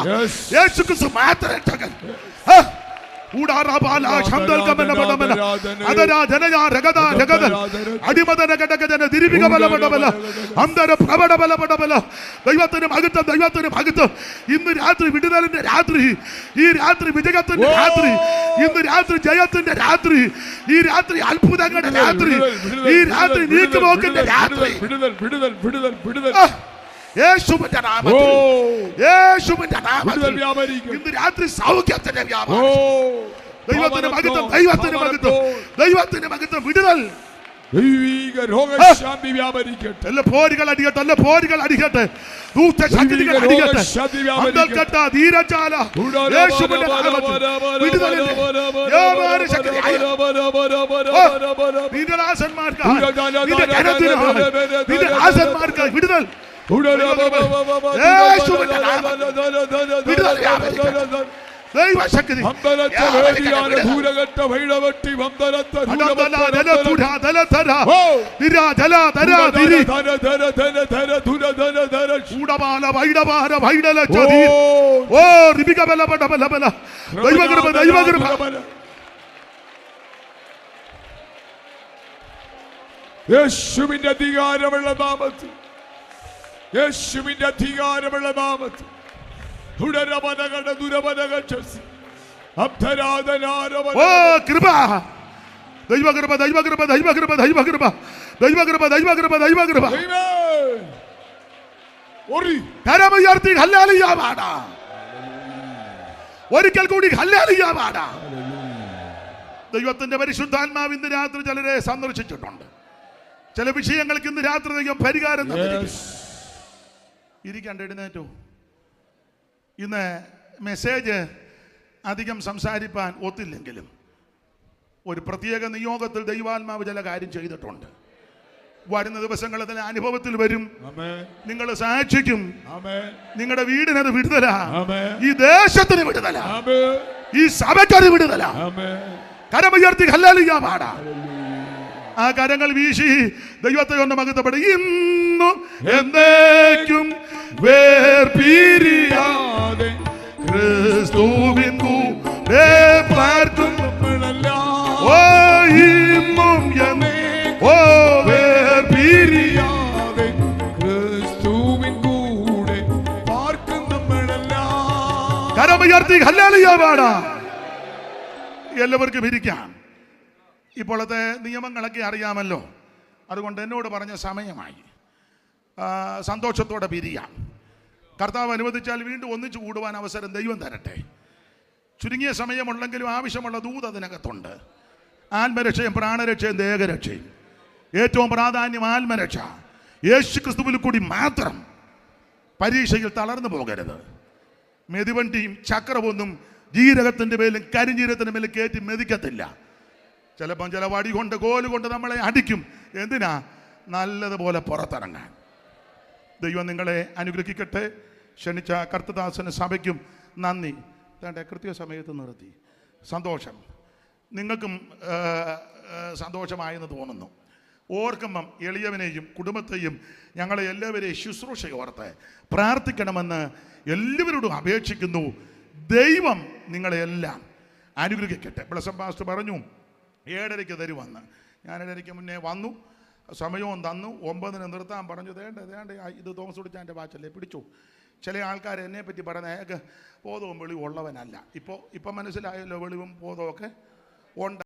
യേശു ക്രിസ്തു മാത്രം രക്ഷകൻ. ദൈവത്തിന് മഹത്വം, ദൈവത്തിന് മഹത്വം. ഇന്ന് രാത്രി വിടുതലിന്റെ രാത്രി, ഈ രാത്രി വിജയത്തിന്റെ രാത്രി, ഇന്ന് രാത്രി ജയത്തിന്റെ രാത്രി, ഈ രാത്രി അത്ഭുതങ്ങളുടെ രാത്രി, ഈ രാത്രി നീക്കുപോക്കിന്റെ രാത്രി. യേശുവിന്റെ നാമത്തിൽ, യേശുവിന്റെ നാമത്തിൽ ഇന്ന് രാത്രി സൗഖ്യത്തിന്റെ വ്യാപാരം. ദൈവത്തിന് മഹത്വം, ദൈവത്തിന് മഹത്വം, ദൈവത്തിന് മഹത്വം. വിടുതൽ ദൈവിക രോഗശാന്തി വ്യാപരിക്കട്ടെ. എല്ലാ പോരുകൾ അടിക്കട്ടെ, എല്ലാ പോരുകൾ അടിക്കട്ടെ, ദൂതശക്തികൾ അടിക്കട്ടെ. അന്തൽക്കട്ട ധീരജാല യേശുവിന്റെ നാമത്തിൽ വിടുതലിന്റെ യാതൊരു ശക്തിയായ നിന്റെ ദാസന്മാർക്ക്, നിന്റെ ജനത്തിന്, നിന്റെ ദാസന്മാർക്ക് വിടുതൽ യേശുവിന്റെ നാമത്തിൽ വിടുതൽ വ്യാപരിക്കട്ടെ. ദൈവശക്തി യേശുവിന്റെ അധികാരമുള്ള നാമത്തിൽ, യേശുവിന്റെ അധികാരമുള്ള നാമത്തിൽ കൃപ, ദൈവകൃപ, ദൈവകൃപ, ദൈവകൃപ, ദൈവകൃപ, ദൈവകൃപ, ദൈവകൃപ, ദൈവകൃപ. കരമുയർത്തി ഹല്ലേലൂയ പാടാം. ഒരിക്കൽ കൂടി ഹല്ലേലൂയ പാടാം. ദൈവത്തിന്റെ പരിശുദ്ധാത്മാവ് ഇന്ന് രാത്രി ചിലരെ സന്ദർശിച്ചിട്ടുണ്ട്. ചില വിഷയങ്ങൾക്ക് ഇന്ന് രാത്രി ദൈവം പരിഹാരം ഇരിക്കണ്ട, എഴുന്നേറ്റു. ഇന്ന് മെസ്സേജ് അധികം സംസാരിപ്പാൻ ഒത്തില്ലെങ്കിലും ഒരു പ്രത്യേക നിയോഗത്തിൽ ദൈവാത്മാവ് ചില കാര്യം ചെയ്തിട്ടുണ്ട്. വരുന്ന ദിവസങ്ങളിൽ അതിന്റെ അനുഭവത്തിൽ വരും. നിങ്ങൾ സാക്ഷിക്കും. നിങ്ങളുടെ വീടിനത് വിടുതല, ഈ ദേശത്തിന് വിടുതല, ഈ സഭയ്ക്കത് വിടുതല. കരമുയർത്തി ഹല്ലേലൂയ പാടാം. ആ കരങ്ങൾ വീശി ദൈവത്തെ ഒന്ന് മഹത്വപ്പെടും. ഇന്നും എന്നേക്കും വേർപിരിയാതെ ക്രിസ്തുവിൻ കൂടെ പാർക്കും ഓ ഇന്നും ഓ വേർപിരിയാതെ ക്രിസ്തുവിൻ കൂടെ പാർക്കും നമ്മളെല്ലാം. കരമുയർത്തി ഹല്ലേലൂയ പാടാം. എല്ലാവർക്കും ഇരിക്കാം. ഇപ്പോഴത്തെ നിയമങ്ങളൊക്കെ അറിയാമല്ലോ. അതുകൊണ്ട് എന്നോട് പറഞ്ഞ സമയമായി. സന്തോഷത്തോടെ പിരിയാം. കർത്താവ് അനുവദിച്ചാൽ വീണ്ടും ഒന്നിച്ചു കൂടുവാൻ അവസരം ദൈവം തരട്ടെ. ചുരുങ്ങിയ സമയമുള്ളെങ്കിലും ആവശ്യമുള്ള ദൂത് അതിനകത്തുണ്ട്. ആത്മരക്ഷയും പ്രാണരക്ഷയും ദേഹരക്ഷയും. ഏറ്റവും പ്രാധാന്യം ആത്മരക്ഷ. യേശു ക്രിസ്തുവിൽ കൂടി മാത്രം. പരീക്ഷയിൽ തളർന്നു പോകരുത്. മെതിവണ്ടിയും ചക്രമൊന്നും ജീരകത്തിൻ്റെ മേലും കരിഞ്ജീരകത്തിൻ്റെ മേലും കയറ്റി മെതിക്കത്തില്ല. ചിലപ്പം ചില വടി കൊണ്ട് കോല് കൊണ്ട് നമ്മളെ അടിക്കും. എന്തിനാ? നല്ലതുപോലെ പുറത്തിറങ്ങാൻ. ദൈവം നിങ്ങളെ അനുഗ്രഹിക്കട്ടെ. ക്ഷണിച്ച കർത്തദാസന് സഭയ്ക്കും നന്ദി. തൻ്റെ കൃത്യസമയത്ത് നിർത്തി. സന്തോഷം. നിങ്ങൾക്കും സന്തോഷമായെന്ന് തോന്നുന്നു. ഓർക്കുമ്പം എളിയവനെയും കുടുംബത്തെയും ഞങ്ങളെ എല്ലാവരെയും ശുശ്രൂഷ ഓർത്ത് പ്രാർത്ഥിക്കണമെന്ന് എല്ലാവരോടും അപേക്ഷിക്കുന്നു. ദൈവം നിങ്ങളെല്ലാം അനുഗ്രഹിക്കട്ടെ. ബ്ലസം പാസ്റ്റർ പറഞ്ഞു 7:30 തരുമെന്ന്. ഞാൻ 7:30 മുന്നേ വന്നു. സമയവും തന്നു. 9-ന് നിർത്താൻ പറഞ്ഞു. വേണ്ട ഇത് തോമസ് കുടിച്ചാൻ്റെ വാച്ചല്ലേ, പിടിച്ചു. ചില ആൾക്കാർ എന്നെ പറ്റി പറഞ്ഞ ബോധവും വെളിവും ഉള്ളവനല്ല. ഇപ്പോൾ മനസ്സിലായല്ലോ, വെളിവും ബോധമൊക്കെ ഉണ്ട്.